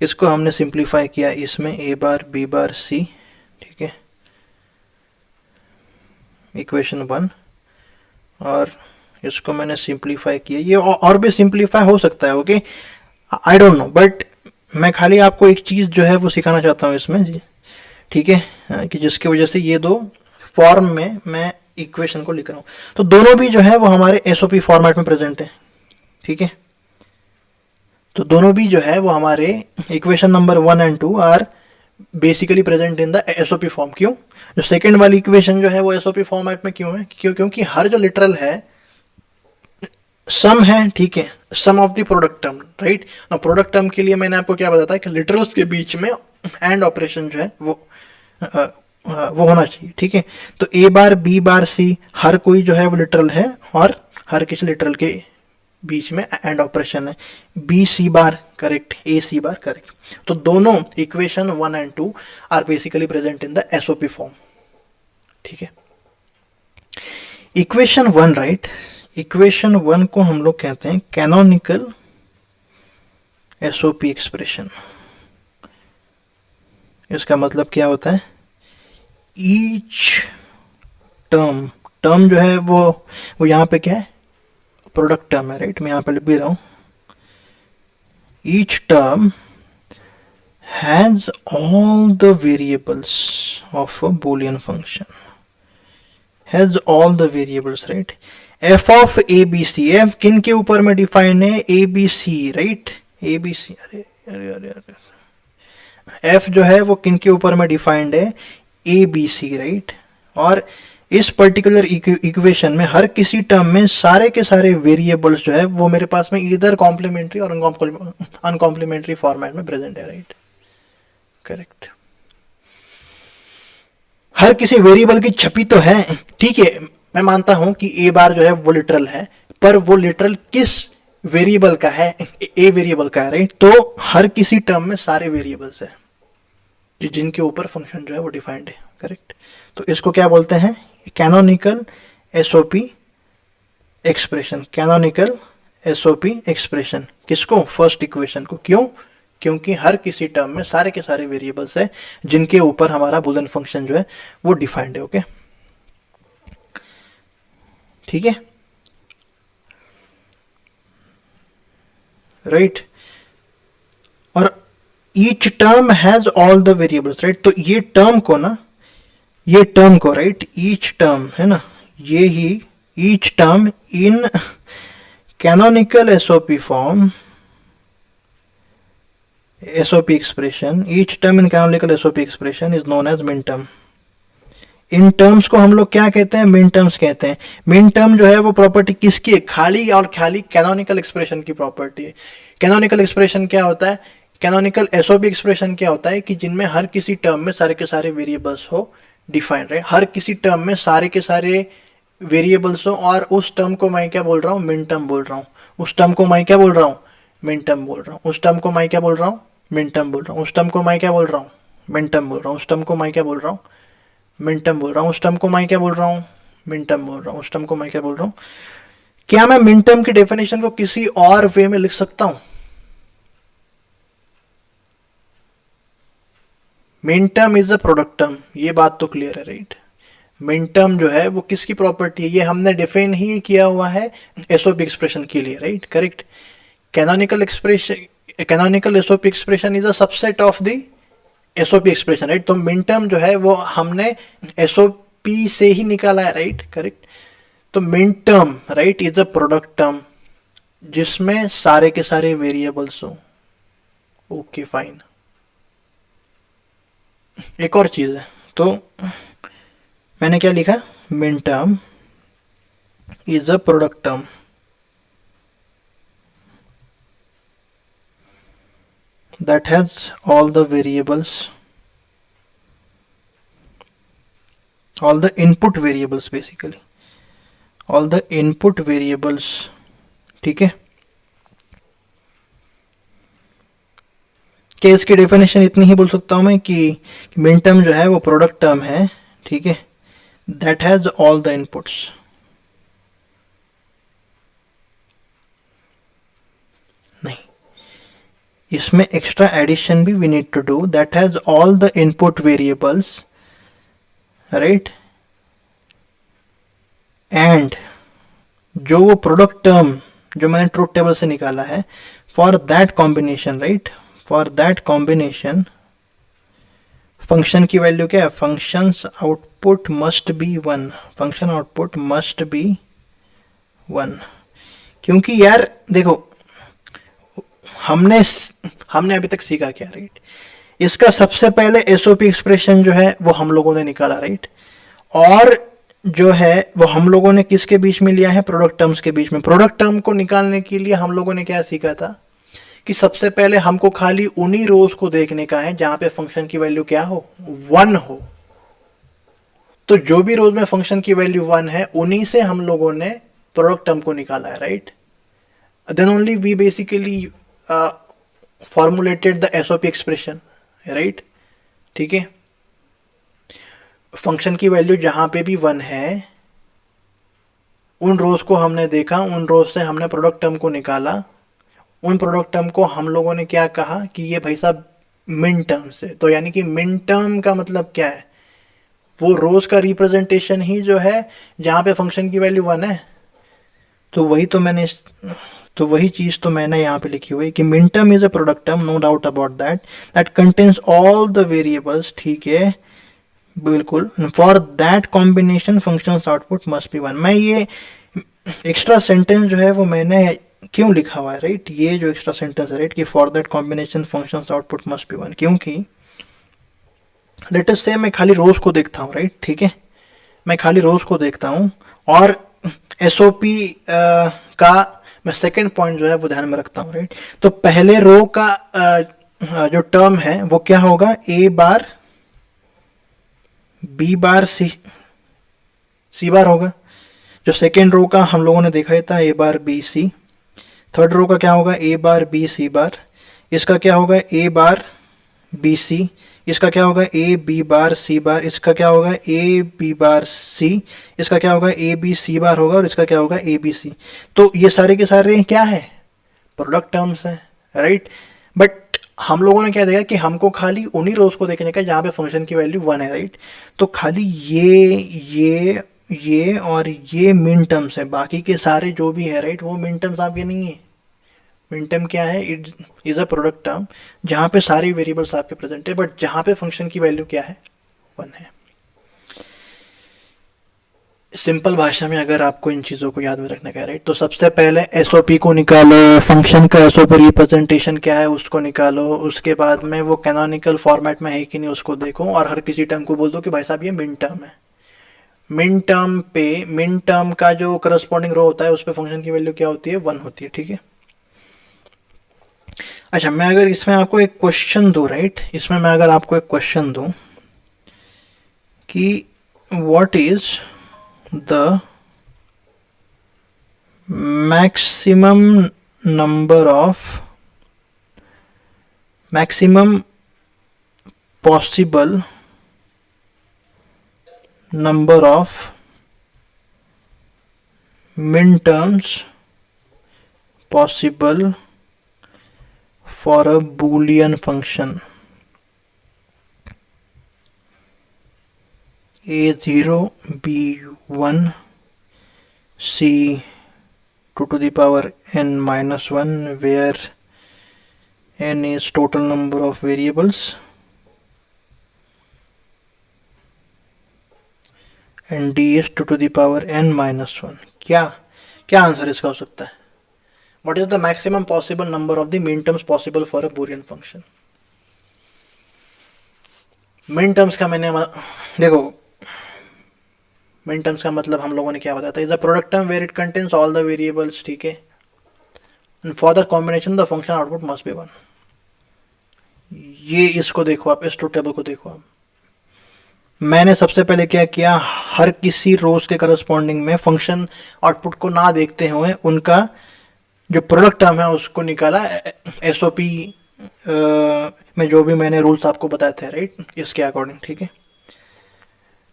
इसको हमने सिंप्लीफाई किया इसमें ए बार बी बार सी, ठीक है, इक्वेशन 1, और इसको मैंने सिंप्लीफाई किया। ये और भी सिंप्लीफाई हो सकता है, okay, I don't know, but मैं खाली आपको एक चीज़ जो है वो सिखाना चाहता हूँ इसमें जी, ठीक है, कि जिसकी वजह से ये दो फॉर्म में मैं इक्वेशन को लिख रहा हूँ, तो दोनों भी जो है वो हमारे एसओपी फॉर्मेट में प्रेजेंट है, ठीक है। तो दोनों भी जो है वो हमारे equation number 1 and 2 are basically present in the SOP form. क्यों? जो सेकंड वाली इक्वेशन जो है वो एसओपी फॉर्मेट में क्यों है? क्योंकि हर जो लिटरल है सम है, ठीक है, sum of the product term, right. ना प्रोडक्ट टर्म के लिए मैंने आपको क्या बताया कि लिटरल्स के बीच में एंड ऑपरेशन जो है वो होना चाहिए, ठीक है। तो ए बार बी बार सी हर कोई जो है वो लिटरल है और हर किसी लिटरल के बीच में एंड ऑपरेशन है। B C bar correct, A C bar correct. तो दोनों equation 1 and 2 are basically present in the SOP form, ठीक है। इक्वेशन 1, राइट, इक्वेशन 1 को हम लोग कहते हैं कैनोनिकल एसओपी एक्सप्रेशन। इसका मतलब क्या होता है, ईच टर्म, टर्म जो है वो यहाँ पे क्या है, प्रोडक्ट टर्म है, राइट। मैं यहाँ पे लिख भी रहा हूँ, each term has all the variables of a boolean function, has all the variables, right। f of abc, f किन के ऊपर में डिफाइन है, abc, राइट। abc, अरे अरे अरे अरे, f जो है वो किन के ऊपर में डिफाइंड है, abc, राइट। और इस पर्टिकुलर इक्वेशन में हर किसी टर्म में सारे के सारे वेरिएबल्स जो है वो मेरे पास में इधर कॉम्प्लीमेंट्री और अनकॉम्प्लीमेंट्री फॉर्मेट में प्रेजेंट है, राइट। करेक्ट। हर किसी वेरिएबल की छपी तो है, ठीक है, मैं मानता हूं कि ए बार जो है वो लिटरल है, पर वो लिटरल किस वेरिएबल का है, ए वेरिएबल का है, राइट। तो हर किसी टर्म में सारे वेरिएबल्स है जिनके ऊपर फंक्शन जो है वो डिफाइंड है, करेक्ट। तो इसको क्या बोलते हैं, canonical SOP expression, canonical SOP expression. किसको, फर्स्ट इक्वेशन को। क्यों, क्योंकि हर किसी टर्म में सारे के सारे वेरिएबल्स है जिनके ऊपर हमारा बूलियन फंक्शन जो है वो डिफाइंड है, ओके, ठीक है, राइट। और each term has all the variables, right. तो ये टर्म को ना, ये टर्म को, राइट, ईच टर्म है ना, ये ही each term in canonical SOP form, SOP expression, each term in canonical SOP expression is known as min term। In terms को हम लोग क्या कहते हैं, मिन टर्म्स कहते हैं। मिन टर्म जो है वो प्रॉपर्टी किसकी है, खाली और खाली कैनोनिकल एक्सप्रेशन की प्रॉपर्टी है। कैनोनिकल एक्सप्रेशन क्या होता है, कैनोनिकल एसओपी एक्सप्रेशन क्या होता है कि जिनमें हर किसी टर्म में सारे के सारे वेरिएबल्स हो डिफाइंड, रहे, हर किसी टर्म में सारे के सारे वेरिएबल्स हो, और उस टर्म को मैं क्या बोल रहा हूँ, मिन टर्म बोल रहा हूँ। उस टर्म को मैं क्या बोल रहा हूँ, मिन टर्म बोल रहा हूँ। उस टर्म को मैं क्या बोल रहा हूँ, मिन टर्म बोल रहा हूँ। उस टर्म को मैं क्या बोल रहा हूँ, मिन टर्म बोल रहा हूँ। उस टर्म को मैं क्या बोल रहा हूँ, मिन टर्म बोल रहा हूँ। उस टर्म को मैं क्या बोल रहा हूँ, मिन टर्म बोल रहा हूँ। उस टर्म को मैं क्या बोल रहा हूँ। क्या मैं मिन टर्म की डेफिनेशन को किसी और वे में लिख सकता हूं, मिन term is a product term, ये बात तो क्लियर है, राइट। मिन टर्म जो है वो किसकी प्रॉपर्टी है, ये हमने डिफाइन ही किया हुआ है एसओपी एक्सप्रेशन के लिए, right, correct. Canonical expression, canonical SOP expression is a subset of the SOP expression, right. तो मिन टर्म जो है वो हमने एसओपी से ही निकाला है, राइट, करेक्ट। तो min term, right, is a product term जिसमें सारे के सारे वेरिएबल्स हो, ओके फाइन। एक और चीज है, तो मैंने क्या लिखा, मिन term is a product term that has all the variables, all the input variables, basically all the input variables, ठीक है। क्या इसकी डेफिनेशन इतनी ही बोल सकता हूं मैं कि मिन टर्म जो है वो प्रोडक्ट टर्म है, ठीक है, that has all the inputs। नहीं, इसमें एक्स्ट्रा एडिशन भी we need to do, that has all the input variables, right, and जो वो प्रोडक्ट टर्म जो मैंने ट्रूथ टेबल से निकाला है, for that combination, right, for that combination function की वैल्यू क्या है, functions output must B one, function output must B one. क्योंकि यार देखो, हमने हमने अभी तक सीखा क्या, राइट, इसका सबसे पहले एसओपी एक्सप्रेशन जो है वो हम लोगों ने निकाला, राइट, और जो है वो हम लोगों ने किसके बीच में लिया है, प्रोडक्ट टर्म्स के बीच में। प्रोडक्ट टर्म को निकालने के लिए हम लोगों ने क्या सीखा था कि सबसे पहले हमको खाली उन्हीं रोज को देखने का है जहां पे फंक्शन की वैल्यू क्या हो, वन हो। तो जो भी रोज में फंक्शन की वैल्यू वन है उन्हीं से हम लोगों ने प्रोडक्ट टर्म को निकाला है, right. Then only we basically formulated the SOP expression, right, ठीक है। फंक्शन की वैल्यू जहां पे भी वन है उन रोज को हमने देखा, उन रोज से हमने प्रोडक्ट टर्म को निकाला, उन प्रोडक्ट टर्म को हम लोगों ने क्या कहा कि ये भाई साहब मिन टर्म्स है। तो यानी कि मिन टर्म का मतलब क्या है, वो रोज का रिप्रेजेंटेशन ही जो है जहां पे फंक्शन की वैल्यू 1 है। तो वही तो मैंने तो वही चीज तो मैंने यहाँ पे लिखी हुई कि min term is a product term, no doubt about that, that contains all the variables, ठीक है बिल्कुल, for that combination functions output must be 1। मैं ये एक्स्ट्रा सेंटेंस जो है वो मैंने क्यों लिखा हुआ है, राइट, ये जो एक्स्ट्रा सेंटेंस है, राइट, कि for that combination functions output must be 1, क्योंकि लेट अस से मैं खाली रोज को देखता हूँ, राइट, ठीक है, मैं खाली रोज को देखता हूँ और एसओपी का मैं सेकंड पॉइंट जो है वो ध्यान में रखता हूँ, राइट। तो पहले रो का जो टर्म है वो क्या होगा, ए बार बी बार सी बार होगा। जो सेकेंड रो का हम लोगों ने देखा था ए बार बी सी। थर्ड रो का क्या होगा, ए बार बी सी बार। इसका क्या होगा, ए बार बी सी। इसका क्या होगा, ए बी बार सी बार। इसका क्या होगा, ए बी बार सी। इसका क्या होगा, ए बी सी बार होगा। और इसका क्या होगा, ए बी सी। तो ये सारे के सारे क्या है, प्रोडक्ट टर्म्स हैं, राइट। बट हम लोगों ने क्या देखा कि हमको खाली उन्हीं रोज को देखने का जहाँ पे फंक्शन की वैल्यू 1 है, राइट। तो खाली ये और ये मिन टर्म्स है, बाकी के सारे जो भी है, राइट, वो मिन टर्म्स आपके नहीं है। मिन टर्म क्या है, it is a product term जहाँ पे सारे वेरिएबल्स आपके प्रेजेंट है, बट जहाँ पे फंक्शन की वैल्यू क्या है, 1 है। सिंपल भाषा में अगर आपको इन चीज़ों को याद में रखना है, राइट, तो सबसे पहले एसओपी को निकालो, फंक्शन का एसओपी रिप्रेजेंटेशन क्या है उसको निकालो, उसके बाद में वो कैनोनिकल फॉर्मेट में है कि नहीं उसको देखो, और हर किसी टर्म को बोल दो कि भाई साहब ये मिन टर्म है। मिन टर्म का जो करस्पॉन्डिंग रो होता है उस पर फंक्शन की वैल्यू क्या होती है, 1 होती है, ठीक है। अच्छा, मैं अगर इसमें आपको एक क्वेश्चन दूं, राइट, इसमें मैं अगर आपको एक क्वेश्चन दूं कि what is the maximum possible number of min terms possible for a boolean function a0 b1 c 2 to the power n minus 1, where n is total number of variables and d is 2 to the power n minus 1। क्या क्या answer इसका हो सकता है, what is the maximum possible number of the min terms possible for a Boolean function। min terms का मैंने देखो, min terms का मतलब हम लोगों ने क्या बताया था, is a product term where it contains all the variables, ठीक है, and for the combination the function output must be 1। ये इसको देखो आप, इस ट्रूथ टेबल को देखो आप। मैंने सबसे पहले क्या किया, हर किसी रोज के करस्पॉन्डिंग में फंक्शन आउटपुट को ना देखते हुए उनका जो प्रोडक्ट टर्म है उसको निकाला, एसओपी में जो भी मैंने रूल्स आपको बताए थे, राइट, इसके अकॉर्डिंग, ठीक है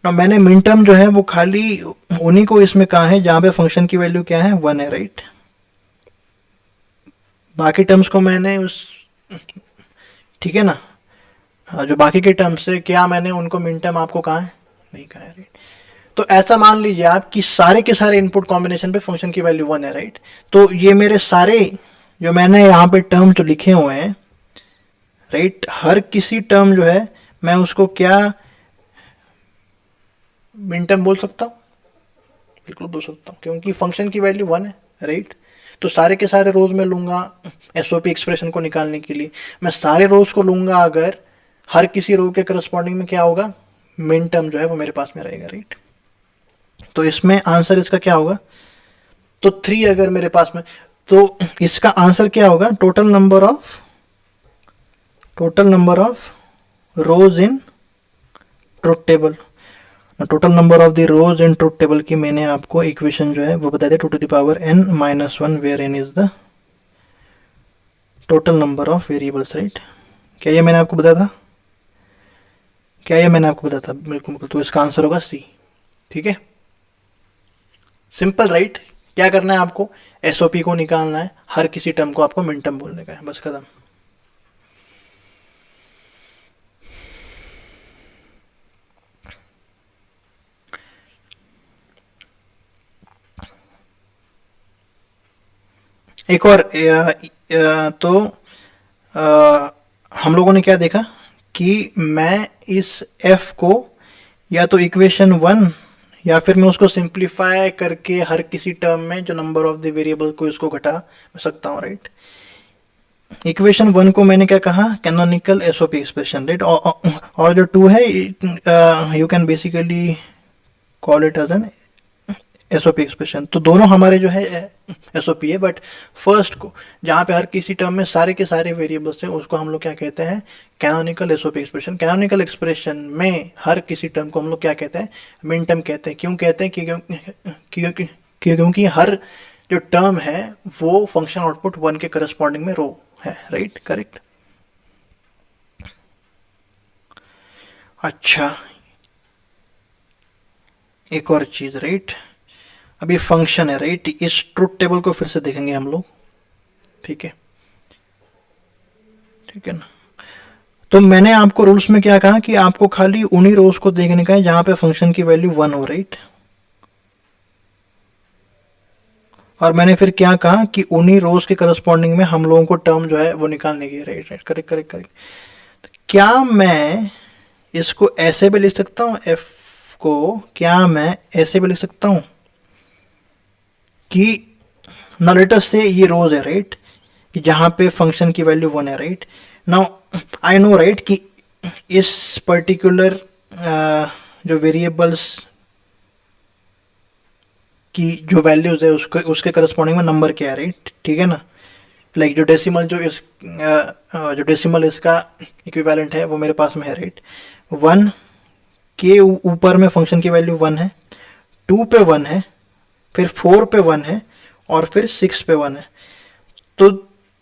ना। मैंने मिन टर्म जो है वो खाली उन्हीं को इसमें कहा है जहां पे फंक्शन की वैल्यू क्या है, 1 है, राइट। बाकी टर्म्स को मैंने उस, ठीक है ना, जो बाकी के टर्म्स से क्या मैंने उनको मिन टर्म आपको कहा है, नहीं कहा है, राइट। तो ऐसा मान लीजिए आप कि सारे के सारे इनपुट कॉम्बिनेशन पे फंक्शन की वैल्यू 1 है, राइट। तो ये मेरे सारे जो मैंने यहाँ पे टर्म जो लिखे हुए हैं, राइट, हर किसी टर्म जो है मैं उसको क्या मिन टर्म बोल सकता हूँ, बिल्कुल बोल सकता हूँ, क्योंकि फंक्शन की वैल्यू 1 है, राइट। तो सारे के सारे रोज में लूंगा एसओपी एक्सप्रेशन को निकालने के लिए, मैं सारे रोज को लूंगा, अगर हर किसी रो के करस्पॉन्डिंग में क्या होगा, मिन टर्म जो है वो मेरे पास में रहेगा, राइट। तो इसमें आंसर इसका क्या होगा, तो 3 अगर मेरे पास में, तो इसका आंसर क्या होगा, total number of rows in truth table. Total number of the rows in truth table की मैंने आपको इक्वेशन जो है वो बता दिया, 2 to the power n minus 1 where n is the total number of variables, right. क्या ये मैंने आपको बताया था, बिल्कुल। तो इसका आंसर होगा सी, ठीक है, सिंपल, राइट। क्या करना है आपको, एसओपी को निकालना है, हर किसी टर्म को आपको मिन टर्म बोलने का है, बस खत्म। एक और तो हम लोगों ने क्या देखा कि मैं इस f को या तो इक्वेशन 1 या फिर मैं उसको सिंप्लीफाई करके हर किसी टर्म में जो नंबर ऑफ द वेरिएबल को इसको घटा सकता हूँ, राइट। इक्वेशन 1 को मैंने क्या कहा, कैनोनिकल एसओपी एक्सप्रेशन, राइट। और जो 2 है you can basically call it as an SOP expression. तो दोनों हमारे जो है एसओपी है, बट फर्स्ट को जहाँ पे हर किसी टर्म में सारे के सारे वेरिएबल्स हैं उसको हम लोग क्या कहते हैं, canonical SOP expression. Canonical expression में हर किसी टर्म को हम लोग क्या कहते हैं, मिन टर्म कहते हैं। क्यों कहते हैं, क्योंकि हर जो टर्म है वो फंक्शन आउटपुट 1 के करस्पॉन्डिंग में रो है, राइट, करेक्ट। अच्छा, एक और चीज, राइट, अभी फंक्शन है, राइट, इस ट्रुथ टेबल को फिर से देखेंगे हम लोग, ठीक है, ठीक है ना। तो मैंने आपको रूल्स में क्या कहा कि आपको खाली उन्हीं रोज को देखने का है जहां पे फंक्शन की वैल्यू 1 हो, राइट। और मैंने फिर क्या कहा कि उन्हीं रोज के करस्पॉन्डिंग में हम लोगों को टर्म जो है वो निकालने की, right, right, correct correct correct. तो क्या मैं इसको ऐसे भी लिख सकता हूँ, एफ को क्या मैं ऐसे भी लिख सकता हूँ कि नॉलेटस से ये रोज है, राइट, कि जहां पे फंक्शन की वैल्यू 1 है, right. Now I know, right, कि इस पर्टिकुलर जो वेरिएबल्स की जो वैल्यूज है उसके करस्पॉन्डिंग में नंबर क्या है, राइट, ठीक है ना। लाइक जो डेसिमल जो डेसिमल इसका इक्विवेलेंट है वो मेरे पास में है, राइट। 1 के ऊपर में फंक्शन की वैल्यू 1 है, 2 पे 1 है, फिर 4 पे 1 है, और फिर 6 पे 1 है। तो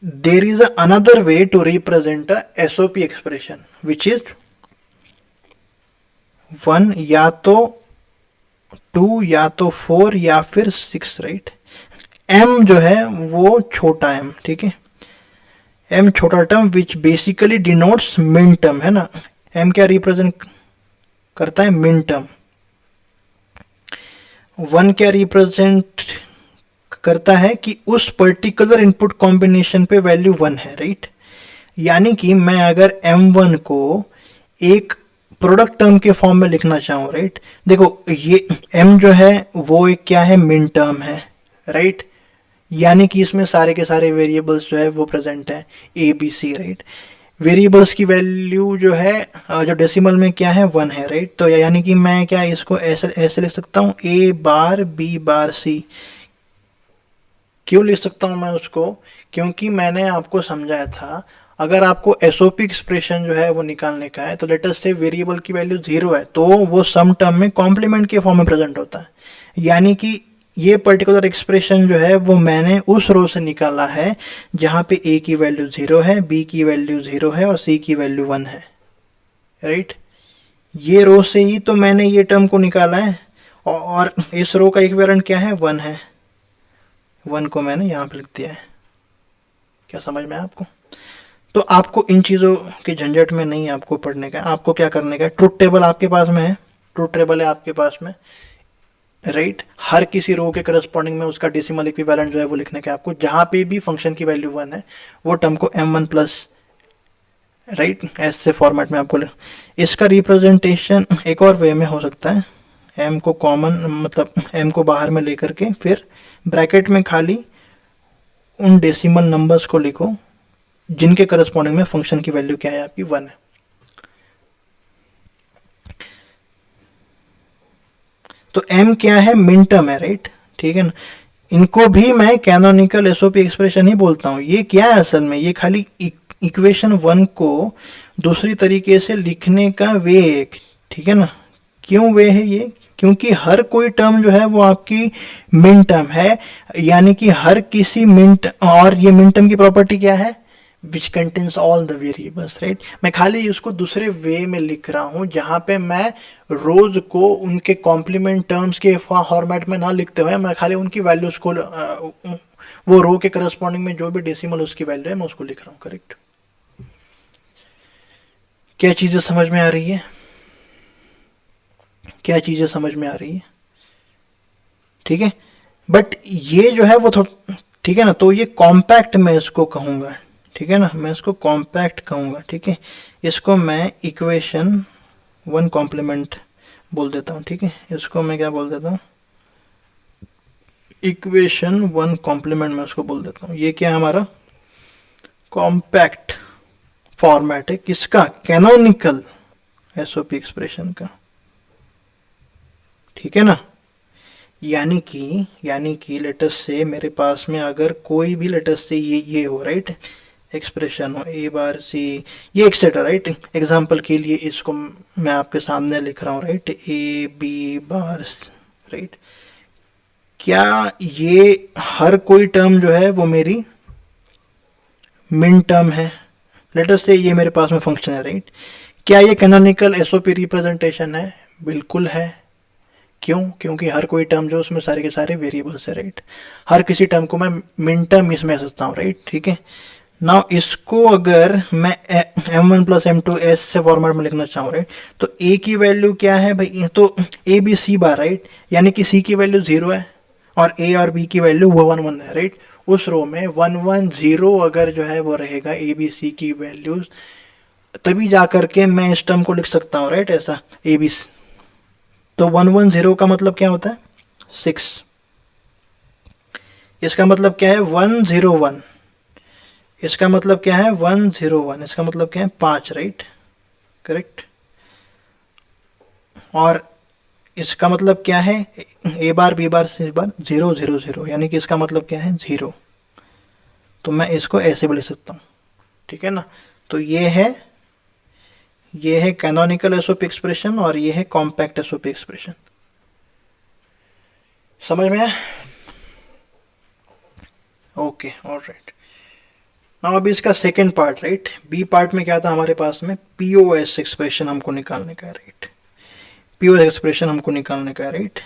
there is another way to represent a SOP expression which is 1 या तो 2 या तो 4 या फिर 6, राइट। m जो है वो छोटा m, ठीक है, m छोटा term which basically denotes min term, है ना। m क्या रिप्रेजेंट करता है, मिन टर्म। 1 क्या रिप्रेजेंट करता है कि उस पर्टिकुलर इनपुट कॉम्बिनेशन पे वैल्यू 1 है, राइट। यानी कि मैं अगर m1 को एक प्रोडक्ट टर्म के फॉर्म में लिखना चाहूँ, राइट, देखो ये m जो है वो एक क्या है, मिन टर्म है, राइट। यानी कि इसमें सारे के सारे वेरिएबल्स जो है वो प्रेजेंट है, A B C, right. Variables की वैल्यू जो है जो डेसिमल में क्या है, 1 है, राइट। तो यानी कि मैं क्या इसको ऐसे ऐसे लिख सकता हूँ, a bar b bar c। क्यों लिख सकता हूँ मैं उसको, क्योंकि मैंने आपको समझाया था अगर आपको एसओपी एक्सप्रेशन जो है वो निकालने का है तो लेट अस से वेरिएबल की वैल्यू 0 है तो वो सम टर्म में कॉम्प्लीमेंट के फॉर्म में प्रेजेंट होता है। यानी कि ये पर्टिकुलर एक्सप्रेशन जो है वो मैंने उस रो से निकाला है जहाँ पे a की वैल्यू 0 है, b की वैल्यू 0 है और c की वैल्यू 1 है, राइट। ये रो से ही तो मैंने ये टर्म को निकाला है और इस रो का इक्विवेलेंट क्या है, 1 है। 1 को मैंने यहाँ पे लिख दिया है। क्या समझ में आपको? तो आपको इन चीज़ों के झंझट में नहीं आपको पढ़ने का, आपको क्या करने का है, ट्रुथ टेबल आपके पास में है, ट्रुथ टेबल है आपके पास में, राइट। हर किसी रो के करस्पॉन्डिंग में उसका डेसिमल इक्विवेलेंट जो है वो लिखने का आपको, जहाँ पे भी फंक्शन की वैल्यू 1 है वो टर्म को m1 प्लस, राइट, ऐसे फॉर्मेट में आपको इसका रिप्रेजेंटेशन एक और वे में हो सकता है। m को कॉमन मतलब m को बाहर में लेकर के फिर ब्रैकेट में खाली उन डेसिमल नंबर्स को लिखो जिनके करस्पॉन्डिंग में फंक्शन की वैल्यू क्या है, आपकी 1 है। तो m क्या है, मिन टर्म है, राइट, ठीक है ना। इनको भी मैं कैनोनिकल एसओपी एक्सप्रेशन ही बोलता हूँ। ये क्या है असल में, ये खाली इक्वेशन 1 को दूसरी तरीके से लिखने का वे एक, ठीक है ना। क्यों वे है ये, क्योंकि हर कोई टर्म जो है वो आपकी मिन टर्म है, यानी कि हर किसी मिन, और ये मिन टर्म की प्रॉपर्टी क्या है, which contains all the variables, right. मैं खाली उसको दूसरे वे में लिख रहा हूँ जहाँ पे मैं रोज को उनके कॉम्प्लीमेंट टर्म्स के फॉर्मेट में ना लिखते हुए मैं खाली उनकी वैल्यूज को वो रो के करस्पॉन्डिंग में जो भी डेसिमल उसकी वैल्यू है मैं उसको लिख रहा हूँ, करेक्ट। क्या चीजें समझ में आ रही है, क्या चीजें समझ में आ रही है, ठीक है। बट ये जो है वो थोड़ा, ठीक है ना, तो ये कॉम्पैक्ट मैं इसको कहूँगा, ठीक है ना, मैं इसको कॉम्पैक्ट कहूँगा, ठीक है। इसको मैं इक्वेशन वन कॉम्प्लीमेंट बोल देता हूँ, ठीक है। इसको मैं क्या बोल देता हूँ, इक्वेशन वन कॉम्प्लीमेंट मैं उसको बोल देता हूँ। ये क्या है हमारा कॉम्पैक्ट फॉर्मेट है, किसका, कैनोनिकल एसओपी एक्सप्रेशन का, ठीक है ना। यानी कि लेटस से मेरे पास में अगर कोई भी लेटस से ये हो, राइट, एक्सप्रेशन हो ए बार सी, ये एक्सेट्रा, राइट। एग्जांपल के लिए इसको मैं आपके सामने लिख रहा हूँ, right, A B bar, right. क्या ये हर कोई टर्म जो है वो मेरी मिन टर्म है, लेटस से ये मेरे पास में फंक्शन है, राइट। क्या ये कैनोनिकल एसओपी रिप्रेजेंटेशन है, बिल्कुल है। क्यों, क्योंकि हर कोई टर्म जो उसमें सारे के सारे वेरिएबल्स है, राइट। हर किसी टर्म को मैं मिन टर्म इसमें सोचता हूँ, राइट, ठीक है। नाउ इसको अगर मैं M one plus M two S से फॉर्मेट में लिखना चाहूँ, राइट, तो ए की वैल्यू क्या है भाई, तो ए बी सी बार, राइट, यानी कि सी की वैल्यू 0 है और ए और बी की वैल्यू 1 1 है, राइट। उस रो में 1 1 0 अगर जो है वो रहेगा ए बी सी की वैल्यूज, तभी जा करके मैं इस टर्म को लिख सकता हूँ, राइट, ऐसा ए बी। तो 1 1 0 का मतलब क्या होता है 6, इसका मतलब क्या है 1 0 1, इसका मतलब क्या है 1 0 1, इसका मतलब क्या है 5, राइट, करेक्ट। और इसका मतलब क्या है A bar B bar C बार 0 0 0, यानी कि इसका मतलब क्या है 0। तो मैं इसको ऐसे भी लिख सकता हूँ, ठीक है ना। तो ये है कैनोनिकल एसओपी एक्सप्रेशन और ये है कॉम्पैक्ट एसओपी एक्सप्रेशन, समझ में आया। Okay, alright. नाउ अभी इसका second part, right, B part में क्या था हमारे पास में, पीओएस एक्सप्रेशन हमको निकालने का है, राइट। पीओएस एक्सप्रेशन हमको निकालने का है, राइट।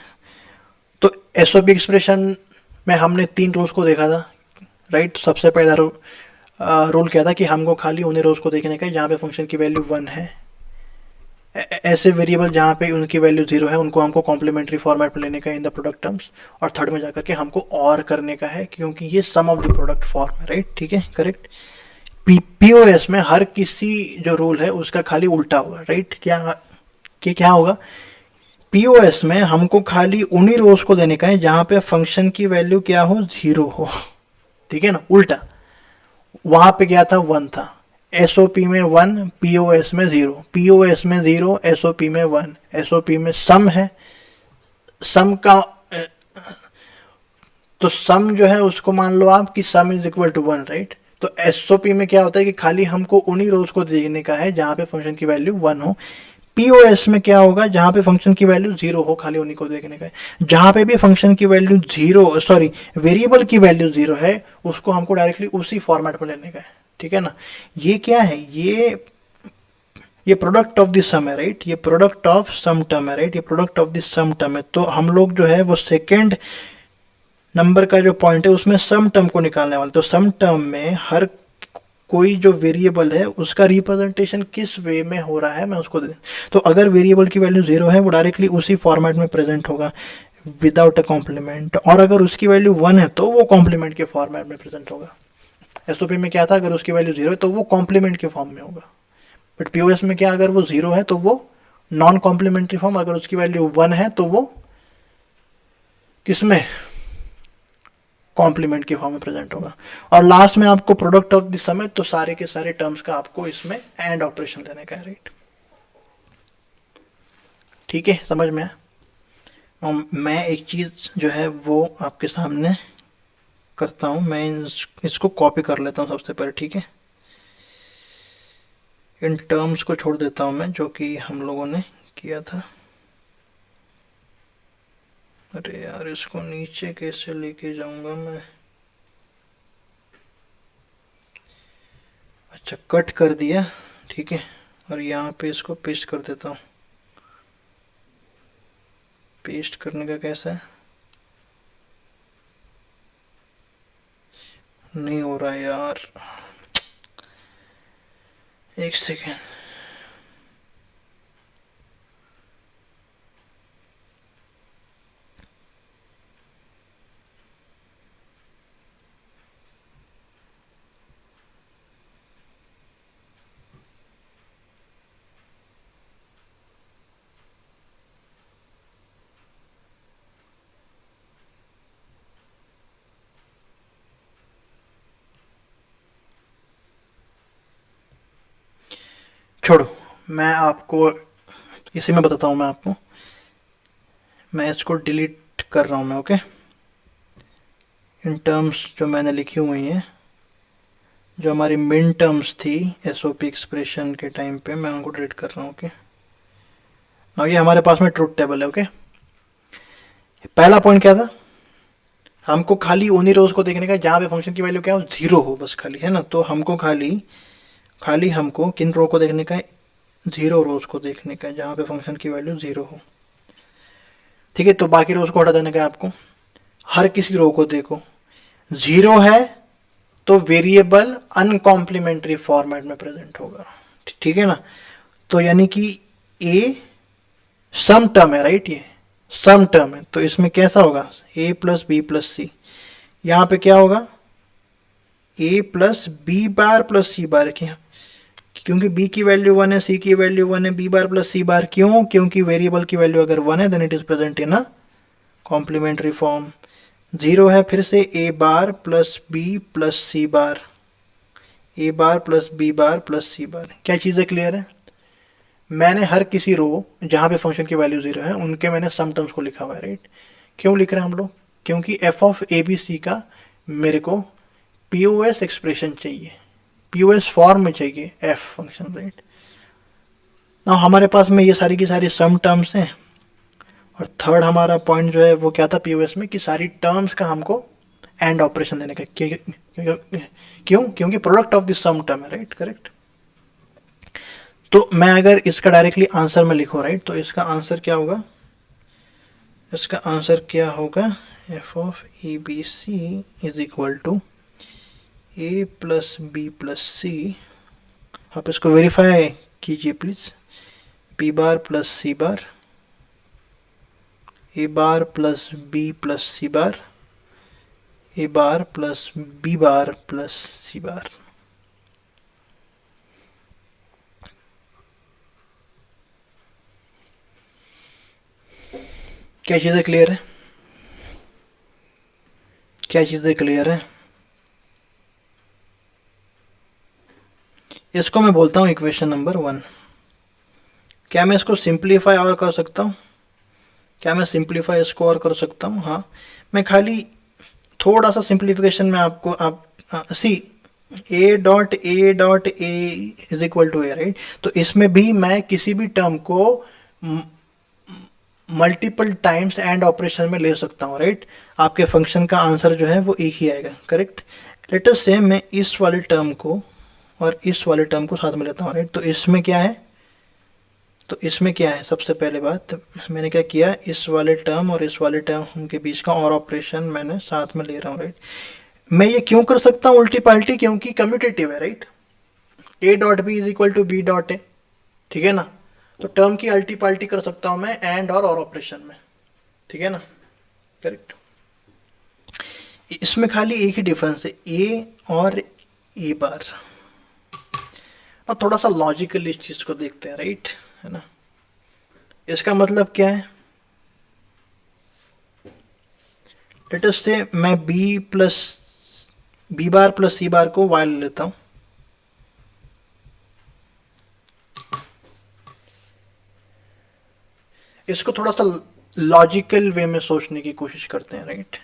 तो एसओपी एक्सप्रेशन में हमने 3 रोज को देखा था, राइट। सबसे पहला रूल क्या था कि हमको खाली उन्हीं रोज को देखने का है जहाँ पे फंक्शन की वैल्यू 1 है। ऐसे वेरिएबल जहाँ पे उनकी वैल्यू 0 है उनको हमको कॉम्प्लीमेंट्री फॉर्मेट में लेने का है इन द प्रोडक्ट टर्म्स। और थर्ड में जाकर के हमको और करने का है क्योंकि ये सम ऑफ द प्रोडक्ट फॉर्म है, राइट, ठीक है, करेक्ट। पीओएस में हर किसी जो रूल है उसका खाली उल्टा होगा, राइट। क्या होगा, पीओएस में हमको खाली उन्हीं रोज को देने का है जहां पे फंक्शन की वैल्यू क्या हो, 0 हो, ठीक है ना, उल्टा। वहां पे क्या था, 1 था, एसओपी में 1, पीओएस में 0, पीओएस में 0, एसओपी में 1, एसओपी में सम है, सम का तो सम जो है उसको मान लो आप कि sum is equal to 1, right. तो एसओपी में क्या होता है कि खाली हमको उन्हीं रोज को देने का है जहां पे फंक्शन की वैल्यू 1 हो। पीओएस में क्या होगा, जहां पे फंक्शन की वैल्यू 0 हो, खाली उन्हीं को देखने का है। जहां पे भी फंक्शन की वैल्यू 0, सॉरी, वेरिएबल की वैल्यू 0 है उसको हमको डायरेक्टली उसी फॉर्मेट में लेने का है, ठीक है ना। ये क्या है, ये प्रोडक्ट ऑफ द सम है, राइट, ये प्रोडक्ट ऑफ सम टर्म है, राइट, ये product of the sum term है। तो हम लोग जो है वो सेकेंड नंबर का जो पॉइंट है उसमें सम टर्म को निकालने वाले। तो सम टर्म में हर कोई जो वेरिएबल है उसका रिप्रेजेंटेशन किस वे में हो रहा है मैं उसको दे। तो अगर वेरिएबल की वैल्यू 0 है वो डायरेक्टली उसी फॉर्मेट में प्रेजेंट होगा विदाउट अ कॉम्प्लीमेंट, और अगर उसकी वैल्यू 1 है तो वो कॉम्प्लीमेंट के फॉर्मेट में प्रेजेंट होगा। एसओपी में क्या था, अगर उसकी वैल्यू 0 है तो वो कॉम्प्लीमेंट के फॉर्म में होगा। बट पीओएस में क्या, अगर वो 0 है तो वो नॉन कॉम्प्लीमेंट्री फॉर्म, अगर उसकी वैल्यू 1 है तो वो किसमें, कॉम्प्लीमेंट के फॉर्म में प्रेजेंट होगा। और लास्ट में आपको प्रोडक्ट ऑफ द सम है तो सारे के सारे टर्म्स का आपको इसमें एंड ऑपरेशन लेने का है, राइट, ठीक है, समझ में आया। मैं एक चीज जो है वो आपके सामने करता हूं, मैं इसको कॉपी कर लेता हूं सबसे पहले, ठीक है। इन टर्म्स को छोड़ देता हूं मैं जो कि हम लोगों ने किया था। अरे यार इसको नीचे कैसे लेके जाऊंगा मैं, अच्छा, कट कर दिया, ठीक है, और यहाँ पे इसको पेस्ट कर देता हूँ। पेस्ट करने का कैसा है, नहीं हो रहा है यार, एक सेकेंड। छोड़ो, मैं आपको इसी में बताता हूँ मैं आपको। मैं इसको डिलीट कर रहा हूँ मैं, ओके। इन टर्म्स जो मैंने लिखी हुई हैं, जो हमारी मिन टर्म्स थी एसओपी एक्सप्रेशन के टाइम पे, मैं उनको डिलीट कर रहा हूँ, ओके। अब ये हमारे पास में ट्रुथ टेबल है, ओके। पहला पॉइंट क्या था, हमको खाली उन्हीं रोज को देखने का जहाँ पे फंक्शन की वैल्यू क्या हो, जीरो हो बस, खाली, है ना। तो हमको खाली खाली हमको किन रो को देखने का है, जीरो रोज को देखने का है जहाँ पे फंक्शन की वैल्यू जीरो हो, ठीक है। तो बाकी रोज को हटा देने का है आपको। हर किसी रो को देखो, जीरो है तो वेरिएबल अनकॉम्प्लीमेंट्री फॉर्मेट में प्रेजेंट होगा, ठीक है ना। तो यानी कि ए सम टर्म है, राइट, ये सम टर्म है, तो इसमें कैसा होगा, ए प्लस बी प्लस सी। यहाँ पे क्या होगा, ए plus B bar plus C bar, क्या, क्योंकि b की वैल्यू 1 है, c की वैल्यू 1 है, b bar plus c bar, क्यों, क्योंकि वेरिएबल की वैल्यू अगर 1 है then it is present in a complementary form. Zero है फिर से a bar plus b plus c bar, a bar plus b bar plus c bar. क्या चीज़ें क्लियर है, मैंने हर किसी रो जहाँ पे फंक्शन की वैल्यू जीरो है उनके मैंने सम टर्म्स को लिखा हुआ है, राइट। क्यों लिख रहे हैं हम लोग, क्योंकि F of A B C का मेरे को पीओएस एक्सप्रेशन चाहिए, पीओएस फॉर्म में चाहिए एफ फंक्शन, राइट। ना हमारे पास में ये सारी की सारी सम टर्म्स हैं। और थर्ड हमारा पॉइंट जो है वो क्या था पीओएस में, कि सारी टर्म्स का हमको एंड ऑपरेशन देने का, क्यों, क्योंकि product of this sum term है, राइट, करेक्ट। तो मैं अगर इसका डायरेक्टली आंसर में लिखूँ, राइट, तो इसका आंसर क्या होगा, इसका आंसर क्या होगा, F of A B C is equal to A plus B plus C. आप इसको वेरीफाई कीजिए please, B bar plus C bar, A bar plus B plus C bar, A bar plus B bar plus C bar. क्या चीज़ें clear है, क्या चीज़ें clear है। इसको मैं बोलता हूँ इक्वेशन नंबर 1। क्या मैं इसको सिंप्लीफाई और कर सकता हूँ, क्या मैं सिंप्लीफाई इसको और कर सकता हूँ, हाँ। मैं खाली थोड़ा सा सिंप्लीफिकेशन में आपको आप see A dot A is equal to A, right. तो इसमें भी मैं किसी भी टर्म को मल्टीपल टाइम्स एंड ऑपरेशन में ले सकता हूँ, राइट। आपके फंक्शन का आंसर जो है वो एक ही आएगा, करेक्ट। लेट अस से मैं इस वाले टर्म को और इस वाले टर्म को साथ में लेता हूँ, राइट। तो इसमें क्या है, तो इसमें क्या है, सबसे पहले बात मैंने क्या किया, इस वाले टर्म और इस वाले टर्म के बीच का और ऑपरेशन मैंने साथ में ले रहा हूँ, राइट। मैं ये क्यों कर सकता हूँ उल्टी पाल्टी, क्योंकि कम्यूटेटिव है, right. A dot B is equal to B dot A, ठीक है ना। तो टर्म की अल्टी पाल्टी कर सकता हूँ मैं एंड और ऑपरेशन में, ठीक है ना, करेक्ट। इसमें खाली एक ही डिफरेंस है, ए और ए बार। और थोड़ा सा लॉजिकल इस चीज को देखते हैं, राइट, है ना। इसका मतलब क्या है, लेट अस से मैं B plus B bar plus C bar को वाई ले लेता हूं। इसको थोड़ा सा लॉजिकल वे में सोचने की कोशिश करते हैं, राइट।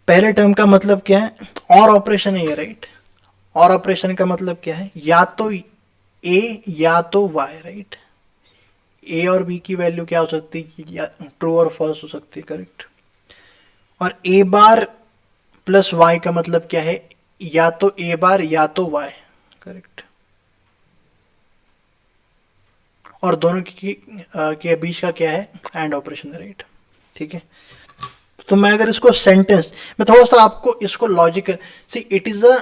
पहले टर्म का मतलब क्या है, और ऑपरेशन है ये, राइट। और ऑपरेशन का मतलब क्या है, या तो ए या तो वाई, राइट। ए और बी की वैल्यू क्या हो सकती है, या ट्रू और फॉल्स हो सकती है, करेक्ट। और ए बार प्लस वाई का मतलब क्या है, या तो ए बार या तो वाई, करेक्ट, और दोनों के बीच का क्या है, एंड ऑपरेशन है, राइट। ठीक है, तो मैं अगर इसको सेंटेंस में थोड़ा सा आपको इसको logical, see it is a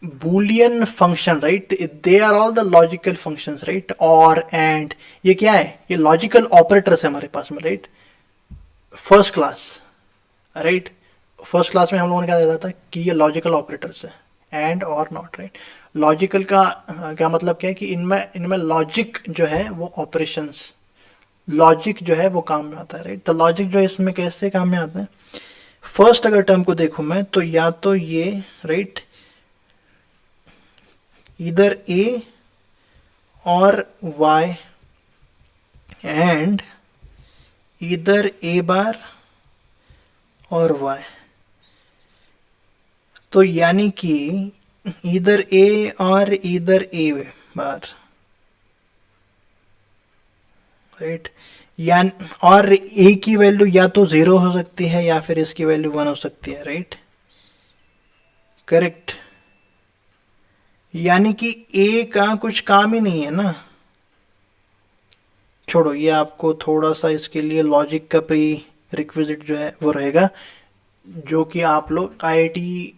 Boolean function, right, they are all the logical functions, right, और एंड ये क्या है, ये लॉजिकल ऑपरेटर्स है हमारे पास में, right, first class, right. First class में हम लोगों ने क्या देखा था कि ये लॉजिकल ऑपरेटर्स है, एंड और नॉट, राइट। लॉजिकल का क्या मतलब क्या है कि इनमें इनमें लॉजिक जो है वो ऑपरेशंस, लॉजिक जो है वो काम में आता है, राइट। तो लॉजिक जो है इसमें कैसे काम में आता है, फर्स्ट अगर टर्म को देखूं मैं तो या तो ये, राइट, इधर ए और वाई एंड इधर ए बार और वाई, तो यानी कि इधर ए और इधर ए बार, राइट, या और ए की वैल्यू या तो 0 हो सकती है या फिर इसकी वैल्यू 1 हो सकती है, राइट, करेक्ट। यानी कि ए का कुछ काम ही नहीं है ना, छोड़ो, ये आपको थोड़ा सा इसके लिए लॉजिक का प्री रिक्विजिट जो है वो रहेगा, जो कि आप लोग आईआईटी,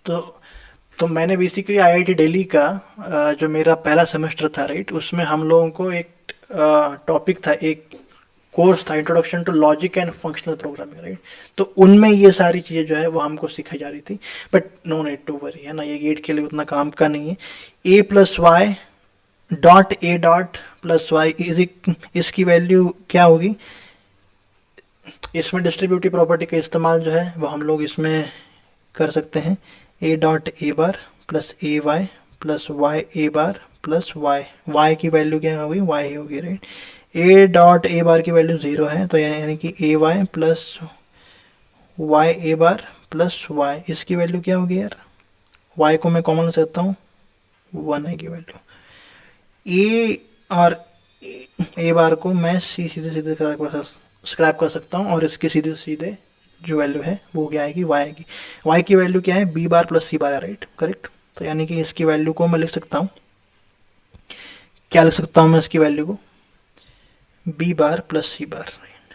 तो मैंने बेसिकली आईआईटी दिल्ली का जो मेरा पहला सेमेस्टर था, राइट, उसमें हम लोगों को एक टॉपिक था, एक कोर्स था, introduction to logic and functional programming, right. तो उनमें ये सारी चीज़ें जो है वो हमको सिखाई जा रही थी, but no need to worry, है ना, ये गेट के लिए उतना काम का नहीं है। A plus Y dot A dot plus Y इसकी वैल्यू क्या होगी, इसमें डिस्ट्रीब्यूटिव प्रॉपर्टी का इस्तेमाल जो है वो हम लोग इसमें कर सकते हैं। A dot A bar plus A Y plus Y A bar plus Y, Y की वैल्यू क्या होगी, वाई होगी, राइट। ए डॉट ए बार की वैल्यू 0 है, तो यानी कि ए Y plus Y A bar plus Y, इसकी वैल्यू क्या होगी यार, वाई को मैं कॉमन ले सकता हूँ, 1 है की वैल्यू। ए और ए बार को मैं सीधे सीधे स्क्रैप कर सकता हूँ, और इसकी सीधे सीधे जो वैल्यू है वो क्या आएगी, वाई आएगी। वाई की वैल्यू क्या है, बी बार प्लस सी बार है, राइट, करेक्ट। तो यानी कि इसकी वैल्यू को मैं लिख सकता हूँ, क्या लिख सकता हूँ मैं इसकी वैल्यू को, B bar plus C bar, right.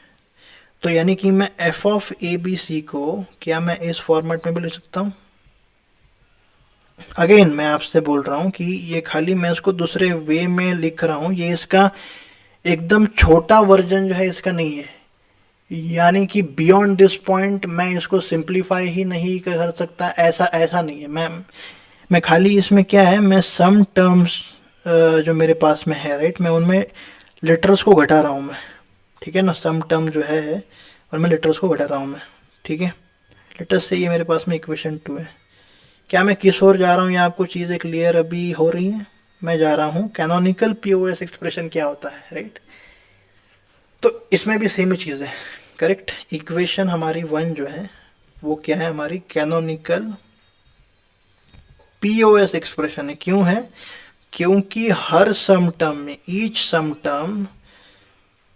तो यानी कि मैं F of A B C को क्या मैं इस फॉर्मेट में भी लिख सकता हूँ। अगेन मैं आपसे बोल रहा हूँ कि ये खाली मैं इसको दूसरे वे में लिख रहा हूँ, ये इसका एकदम छोटा वर्जन जो है इसका नहीं है, यानी कि बियॉन्ड दिस पॉइंट मैं इसको सिंप्लीफाई ही नहीं कर सकता, ऐसा ऐसा नहीं है। मैं खाली इसमें क्या है, मैं सम टर्म्स जो मेरे पास में है, राइट, मैं उनमें लिटर्स को घटा रहा हूँ मैं, ठीक है ना, सम टर्म जो है उनमें लिटर्स को घटा रहा हूँ मैं, ठीक है। लिटर्स से ये मेरे पास में इक्वेशन 2 है। क्या मैं किस ओर जा रहा हूँ, या आपको चीज़ें क्लियर अभी हो रही हैं। मैं जा रहा हूँ कैनोनिकल पीओएस एक्सप्रेशन क्या होता है, राइट। तो इसमें भी सेम ही चीज़ है, करेक्ट। इक्वेशन हमारी 1 जो है वो क्या है, हमारी कैनोनिकल पीओएस एक्सप्रेशन है। क्यों है, क्योंकि हर सम टर्म में, ईच सम टर्म,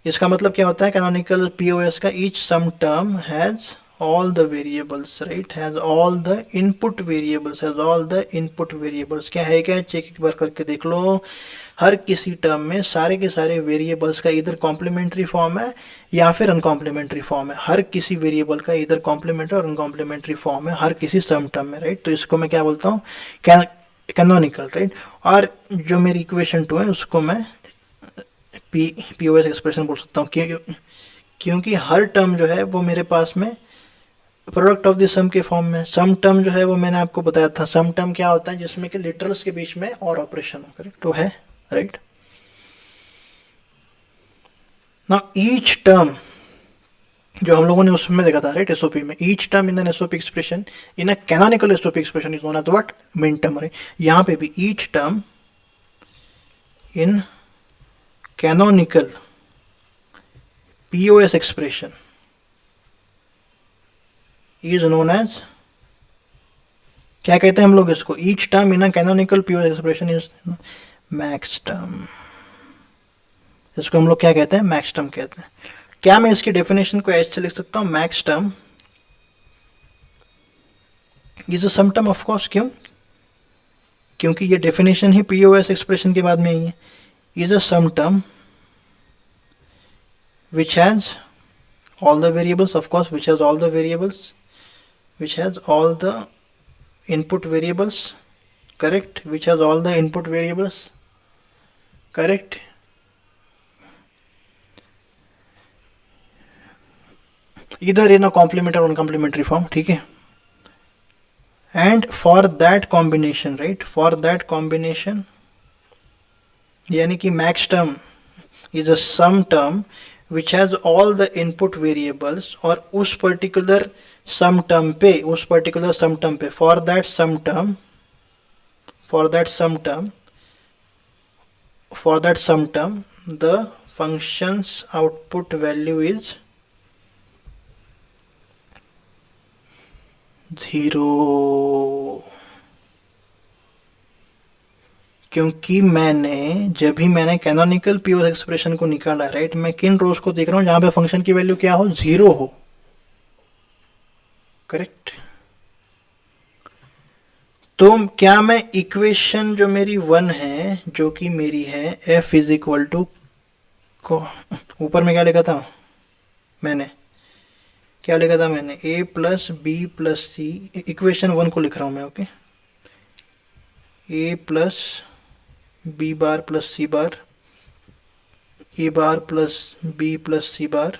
इसका मतलब क्या होता है कैनोनिकल पीओएस का, each sum term has all the variables, right, has all the input variables, has all the input variables। क्या है, क्या चेक एक बार करके देख लो, हर किसी टर्म में सारे के सारे वेरिएबल्स का इधर कॉम्प्लीमेंट्री फॉर्म है या फिर अनकॉम्प्लीमेंट्री फॉर्म है, हर किसी वेरिएबल का इधर कॉम्प्लीमेंट्री और अनकॉम्प्लीमेंट्री फॉर्म है हर किसी सम टर्म में, राइट। तो इसको मैं क्या बोलता हूँ, कैनोनिकल, राइट। और जो मेरी इक्वेशन 2 है उसको मैं पीओएस एक्सप्रेशन बोल सकता हूँ, क्योंकि हर टर्म जो है वो मेरे पास में प्रोडक्ट ऑफ द सम के फॉर्म में। सम टर्म जो है वो मैंने आपको बताया था, सम टर्म क्या होता है, जिसमें कि लिटरल्स के बीच में और ऑपरेशन हो, करेक्ट, तो है, राइट। नाउ ईच टर्म जो हम लोगों ने उसमें देखा था, राइट, एसओपी में, each term in an SOP expression, in a canonical SOP expression is known as what, min term, right. यहाँ पे भी each term in canonical POS expression is known as, क्या कहते हैं हम लोग इसको, each term in a canonical POS expression is max term. इसको हम लोग क्या कहते हैं, मैक्स टर्म कहते हैं। क्या मैं इसकी डेफिनेशन को ऐसे लिख सकता हूँ, max term is a sum term, of course. क्यों, क्योंकि ये डेफिनेशन ही पीओएस एक्सप्रेशन के बाद में ही है, is a sum term which has all the variables, of course, which has all the variables, which has all the input variables, correct, which has all the input variables, correct. Either in a complementary or uncomplimentary form, ठीक है. And for that combination, right, for that combination, यानी कि max term is a sum term which has all the input variables, और उस particular sum term पे, उस particular sum term पे, for that sum term, for that sum term, for that sum term, the function's output value is 0. क्योंकि जब भी मैंने canonical POS expression को निकाला, राइट, मैं किन रोज को देख रहा हूं जहां पे फंक्शन की वैल्यू क्या हो, 0 हो, करेक्ट. तो क्या मैं इक्वेशन जो मेरी 1 है, जो कि मेरी है f इज इक्वल टू, को ऊपर में क्या लिखा था मैंने, क्या लिखा था मैंने, a plus B plus C, equation 1 को लिख रहा हूं मैं, ओके, a plus B bar plus C bar, A bar plus B plus C bar,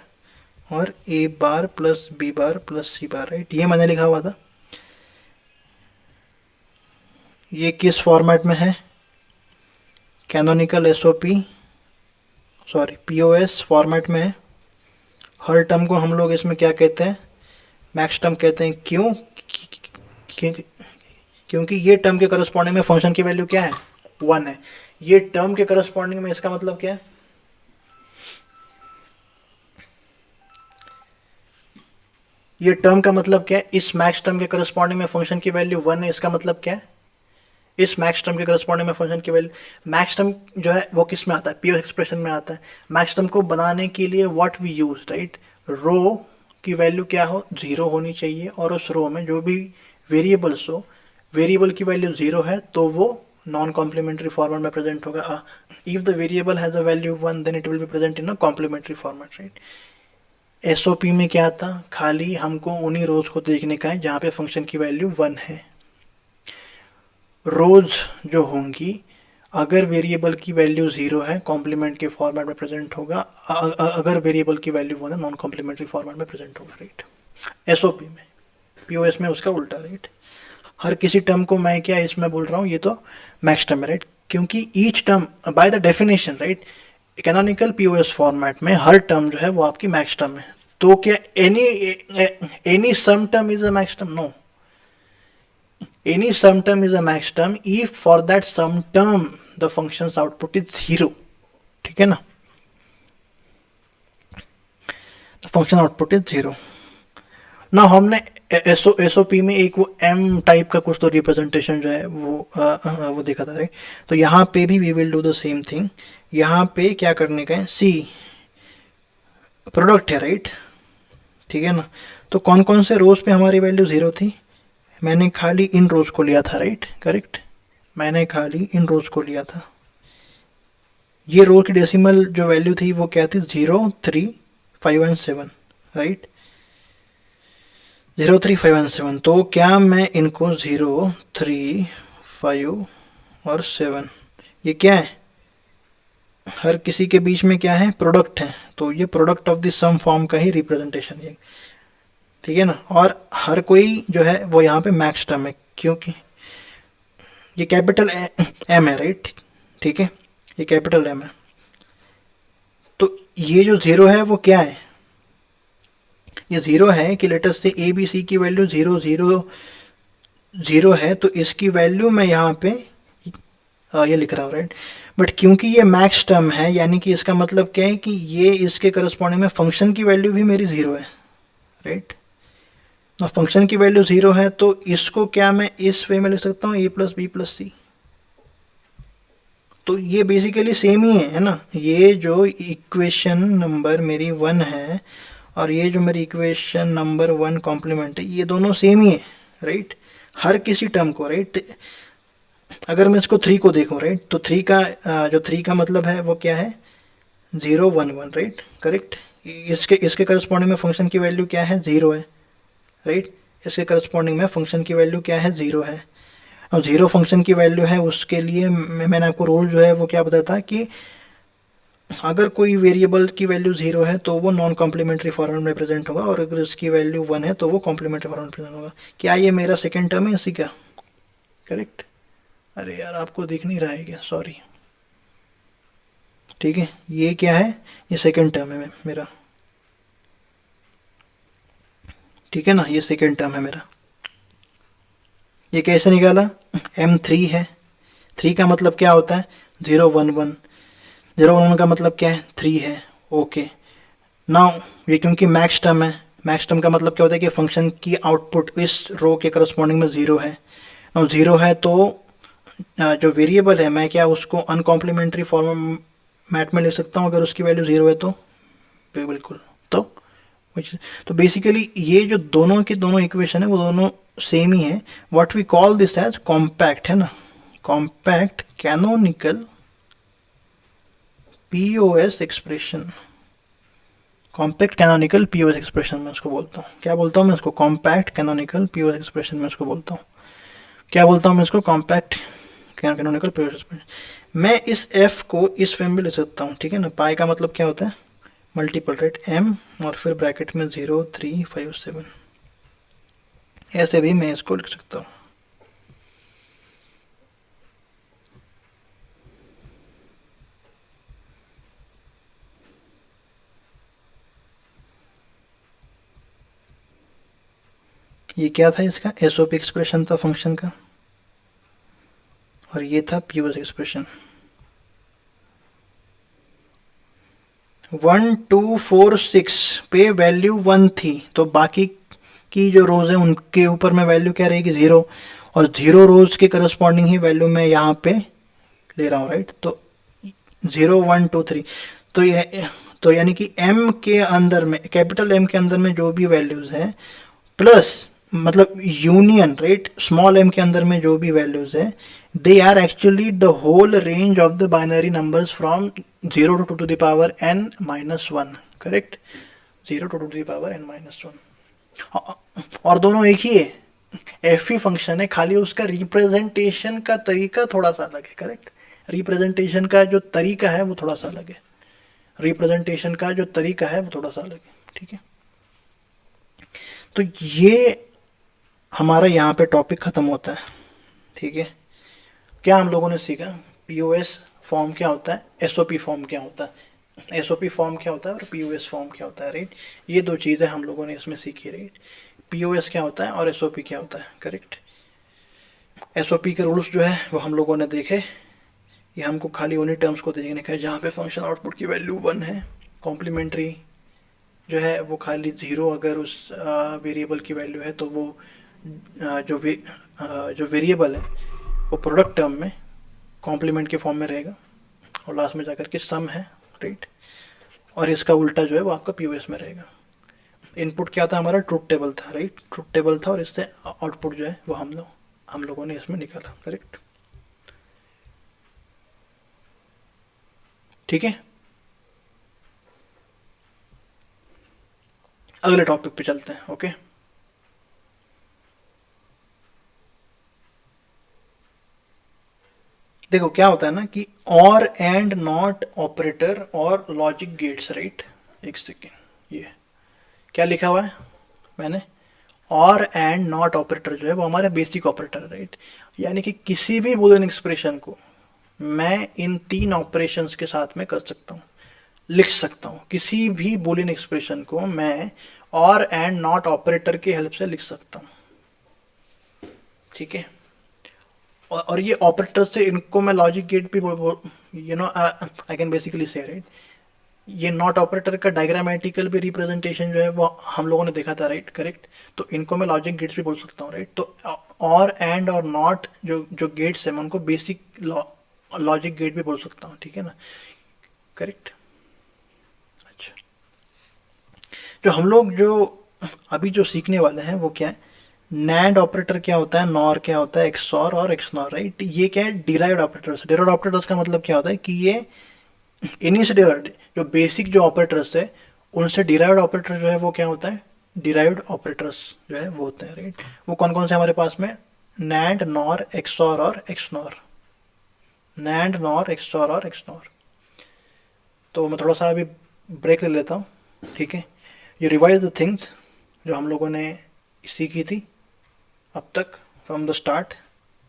और A bar plus B bar plus C bar, right, ये मैंने लिखा हुआ था. ये किस फॉर्मेट में है, canonical SOP, sorry POS format में है. हर टर्म को हम लोग इसमें क्या कहते हैं, मैक्स टर्म कहते हैं. क्यों, क्योंकि ये टर्म के करस्पॉन्डिंग में फंक्शन की वैल्यू क्या है, 1 है. ये टर्म के करस्पॉन्डिंग में इसका मतलब क्या है, ये टर्म का मतलब क्या है, इस मैक्स टर्म के करस्पॉन्डिंग में फंक्शन की वैल्यू 1 है, इसका मतलब क्या है, इस मैक्स टर्म के करस्पॉन्डिंग में फंक्शन की वैल्यू, मैक्स टर्म जो है वो किस में आता है, पीओएस एक्सप्रेशन में आता है. मैक्स टर्म को बनाने के लिए व्हाट वी यूज, राइट, रो की वैल्यू क्या हो, 0 होनी चाहिए, और उस रो में जो भी वेरिएबल्स हो, वेरिएबल की वैल्यू 0 है तो वो नॉन कॉम्प्लीमेंट्री फॉर्मेट में प्रेजेंट होगा. If the variable has a value 1 then it will be present in a complementary format, right. SOP में क्या था, खाली हमको उन्हीं रोज को देखने का है जहाँ पे फंक्शन की वैल्यू 1 है. रोज जो होंगी, अगर वेरिएबल की वैल्यू 0 है कॉम्प्लीमेंट के फॉर्मेट में प्रेजेंट होगा, अगर वेरिएबल की वैल्यू 1 है नॉन कॉम्प्लीमेंट्री फॉर्मेट में प्रेजेंट होगा, राइट. एसओपी में, पीओएस में उसका उल्टा, राइट. हर किसी टर्म को मैं क्या इसमें बोल रहा हूँ, ये तो मैक्स टर्म है, राइट, क्योंकि each term by the definition, right, canonical POS format में हर टर्म जो है वो आपकी मैक्स टर्म है. तो क्या any sum term is a max term, no, any sum term is a max term if for that sum term the function's output is 0, ठीक है ना, the function output is 0. ना हमने एसओपी में एक वो एम टाइप का कुछ तो रिप्रेजेंटेशन जो है वो देखा था, राइट. तो यहाँ पे भी we will do the same thing. यहाँ पे क्या करने का है, सी प्रोडक्ट है, राइट, ठीक है ना. तो कौन कौन से रोज पे हमारी वैल्यू 0 थी, मैंने खाली इन रोज को लिया था, राइट, करेक्ट, मैंने खाली इन रोज को लिया था. ये रो की डेसिमल जो वैल्यू थी वो क्या थी, 0, 3, 5 एंड 7, राइट, 0, 3, 5 एंड 7. तो क्या मैं इनको 0, 3, 5 और 7, ये क्या है, हर किसी के बीच में क्या है, प्रोडक्ट है, तो ये product of the sum form का ही रिप्रेजेंटेशन है, ठीक है ना. और हर कोई जो है वो यहाँ पे मैक्स टर्म है, क्योंकि ये कैपिटल एम है, राइट, ठीक है, ये कैपिटल एम है. तो ये जो 0 है वो क्या है, ये 0 है कि लेटर से ए बी सी की वैल्यू 0, 0, 0 है, तो इसकी वैल्यू मैं यहाँ पे ये लिख रहा हूँ, राइट. बट क्योंकि ये मैक्स टर्म है, यानी कि इसका मतलब क्या है कि ये इसके करस्पॉन्डिंग में फंक्शन की वैल्यू भी मेरी 0 है, राइट. ना फंक्शन की वैल्यू 0 है तो इसको क्या मैं इस वे में लिख सकता हूँ, ए प्लस बी प्लस सी. तो ये बेसिकली सेम ही है ना. ये जो इक्वेशन नंबर मेरी 1 है और ये जो मेरी इक्वेशन नंबर 1 कॉम्प्लीमेंट है, ये दोनों सेम ही है, राइट. हर किसी टर्म को, राइट, अगर मैं इसको 3 को देखूं, राइट, तो 3 का जो 3 का मतलब है वो क्या है, 0 1 1, राइट, करेक्ट। इसके इसके करस्पॉन्डिंग में फंक्शन की वैल्यू क्या है, 0 है, राइट। इसके करस्पॉन्डिंग में फंक्शन की वैल्यू क्या है, 0 है। और 0 फंक्शन की वैल्यू है, उसके लिए मैंने आपको रूल जो है वो क्या बताया था कि अगर कोई वेरिएबल की वैल्यू 0 है तो वो नॉन कॉम्प्लीमेंट्री फॉर्म में रिप्रेजेंट होगा, और अगर उसकी वैल्यू 1 है तो वो कॉम्प्लीमेंट्री फॉर्म में रिप्रेजेंट होगा। क्या ये मेरा सेकेंड टर्म है इसी का, करेक्ट। अरे यार आपको दिख नहीं रहा है क्या, सॉरी, ठीक है, ये क्या है, ये सेकेंड टर्म है मेरा, ठीक है ना, ये सेकेंड टर्म है मेरा। ये कैसे निकाला, M3 है, 3 का मतलब क्या होता है, 0 1 1, 0 1 का मतलब क्या है, 3 है, ओके। नाउ ये क्योंकि मैक्स टर्म है, मैक्स टर्म का मतलब क्या होता है कि फंक्शन की आउटपुट इस रो के करस्पॉन्डिंग में 0 है। नाउ 0 है तो जो वेरिएबल है मैं क्या उसको अनकॉम्प्लीमेंट्री फॉर्मेट में लिख सकता हूँ अगर उसकी वैल्यू 0 है तो, बिल्कुल। तो तो बेसिकली ये जो दोनों के दोनों इक्वेशन है वो दोनों सेम ही है। What we call this as compact, है ना, compact canonical POS expression, compact canonical POS expression में उसको बोलता हूँ, क्या बोलता हूँ मैं इसको, कॉम्पैक्ट कैनोनिकल पीओएस एक्सप्रेशन में उसको बोलता हूँ, क्या बोलता हूँ मैं इसको, कॉम्पैक्ट कैनोनिकल पीओएस एक्सप्रेशन। मैं इस एफ को इस फॉर्म में लिख सकता हूँ, ठीक है ना, पाई का मतलब क्या होता है, मल्टीपल, राइट, एम और फिर ब्रैकेट में 0 3 5 7, ऐसे भी मैं इसको लिख सकता हूँ। ये क्या था, इसका एसओपी एक्सप्रेशन था फंक्शन का, और ये था पीओएस एक्सप्रेशन। 1 2 4 6 पे वैल्यू 1 थी, तो बाकी की जो रोज है उनके ऊपर में वैल्यू क्या रहेगी, 0, और 0 रोज के करस्पॉन्डिंग ही वैल्यू मैं यहाँ पे ले रहा हूँ, राइट। तो 0 1 2 3, तो ये तो यानी कि एम के अंदर में, कैपिटल एम के अंदर में जो भी वैल्यूज हैं प्लस मतलब यूनियन, राइट, स्मॉल एम के अंदर में जो भी वैल्यूज है, they are actually the whole range of the binary numbers from 0 to 2 to the power n minus 1, correct, 0 to 2 to the power n minus 1। और दोनों एक ही है, एफ ही फंक्शन है, खाली उसका रिप्रेजेंटेशन का तरीका थोड़ा सा अलग है, करेक्ट। रिप्रेजेंटेशन का जो तरीका है वो थोड़ा सा अलग है, रिप्रेजेंटेशन का जो तरीका है वो थोड़ा सा अलग है, ठीक है। तो ये हमारा यहाँ पे टॉपिक ख़त्म होता है, ठीक है। क्या हम लोगों ने सीखा, पीओएस फॉर्म क्या होता है, एसओपी फॉर्म क्या होता है, एसओपी फॉर्म क्या होता है और पीओएस फॉर्म क्या होता है, राइट। ये दो चीज़ें हम लोगों ने इसमें सीखी, राइट। पीओएस क्या होता है और एसओपी क्या होता है, करेक्ट। एसओपी के रूल्स जो है वो हम लोगों ने देखे, ये हमको खाली उन्हीं टर्म्स को देखने का है जहाँ पे फंक्शन आउटपुट की वैल्यू 1 है। कॉम्प्लीमेंट्री जो है वो खाली 0 अगर उस वेरिएबल की वैल्यू है तो वो जो वेरिएबल है वो प्रोडक्ट टर्म में कॉम्प्लीमेंट के फॉर्म में रहेगा, और लास्ट में जाकर के सम है, राइट। और इसका उल्टा जो है वो आपका पीओएस में रहेगा। इनपुट क्या था हमारा, ट्रुथ टेबल था, राइट, ट्रुथ टेबल था, और इससे आउटपुट जो है वो हम लोगों ने इसमें निकाला, करेक्ट, ठीक है। अगले टॉपिक पे चलते हैं, ओके। देखो क्या होता है ना कि और एंड नॉट ऑपरेटर और लॉजिक गेट्स, राइट, एक सेकेंड, ये क्या लिखा हुआ है मैंने, और एंड नॉट ऑपरेटर जो है वो हमारा बेसिक ऑपरेटर है, राइट। यानी कि किसी भी बूलियन एक्सप्रेशन को मैं इन 3 ऑपरेशंस के साथ में कर सकता हूँ, लिख सकता हूँ। किसी भी बूलियन एक्सप्रेशन को मैं और एंड नॉट ऑपरेटर की हेल्प से लिख सकता हूँ, ठीक है। और ये ऑपरेटर से इनको मैं लॉजिक गेट भी you know I can basically से, राइट, ये नॉट ऑपरेटर का डायग्रामेटिकल भी रिप्रेजेंटेशन जो है वो हम लोगों ने देखा था, राइट, करेक्ट। तो इनको मैं लॉजिक गेट्स भी बोल सकता हूँ, राइट। तो और एंड और नॉट जो जो गेट्स हैं मैं उनको बेसिक लॉजिक गेट भी बोल सकता हूँ, ठीक है ना, करेक्ट। अच्छा, जो हम लोग जो अभी जो सीखने वाले हैं वो क्या है, नैंड ऑपरेटर क्या होता है, नॉर क्या होता है, एक्सॉर और एक्सनॉर, राइट। ये क्या है, डिराइव्ड ऑपरेटर्स। डिराइव्ड ऑपरेटर्स का मतलब क्या होता है कि ये इन्हीं से डिराइव्ड, जो बेसिक जो ऑपरेटर्स है उनसे डिराइव्ड ऑपरेटर जो है वो क्या होता है, डिराइव्ड ऑपरेटर्स जो है वो होते हैं, राइट। वो कौन कौन से हमारे पास में, नैंड, नॉर, एक्सॉर और एक्सनॉर। नैंड, नॉर, एक्सॉर और एक्सनॉर। तो मैं थोड़ा सा अभी ब्रेक ले लेता हूँ, ठीक है। ये रिवाइज द थिंग्स जो हम लोगों ने सीखी थी अब तक फ्रॉम द स्टार्ट,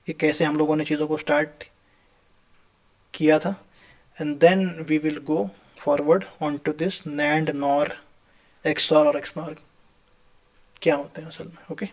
कि कैसे हम लोगों ने चीज़ों को स्टार्ट किया था। And then we will go forward on to this NAND, NOR, XOR और एक्सनॉर क्या होते हैं असल में, ओके।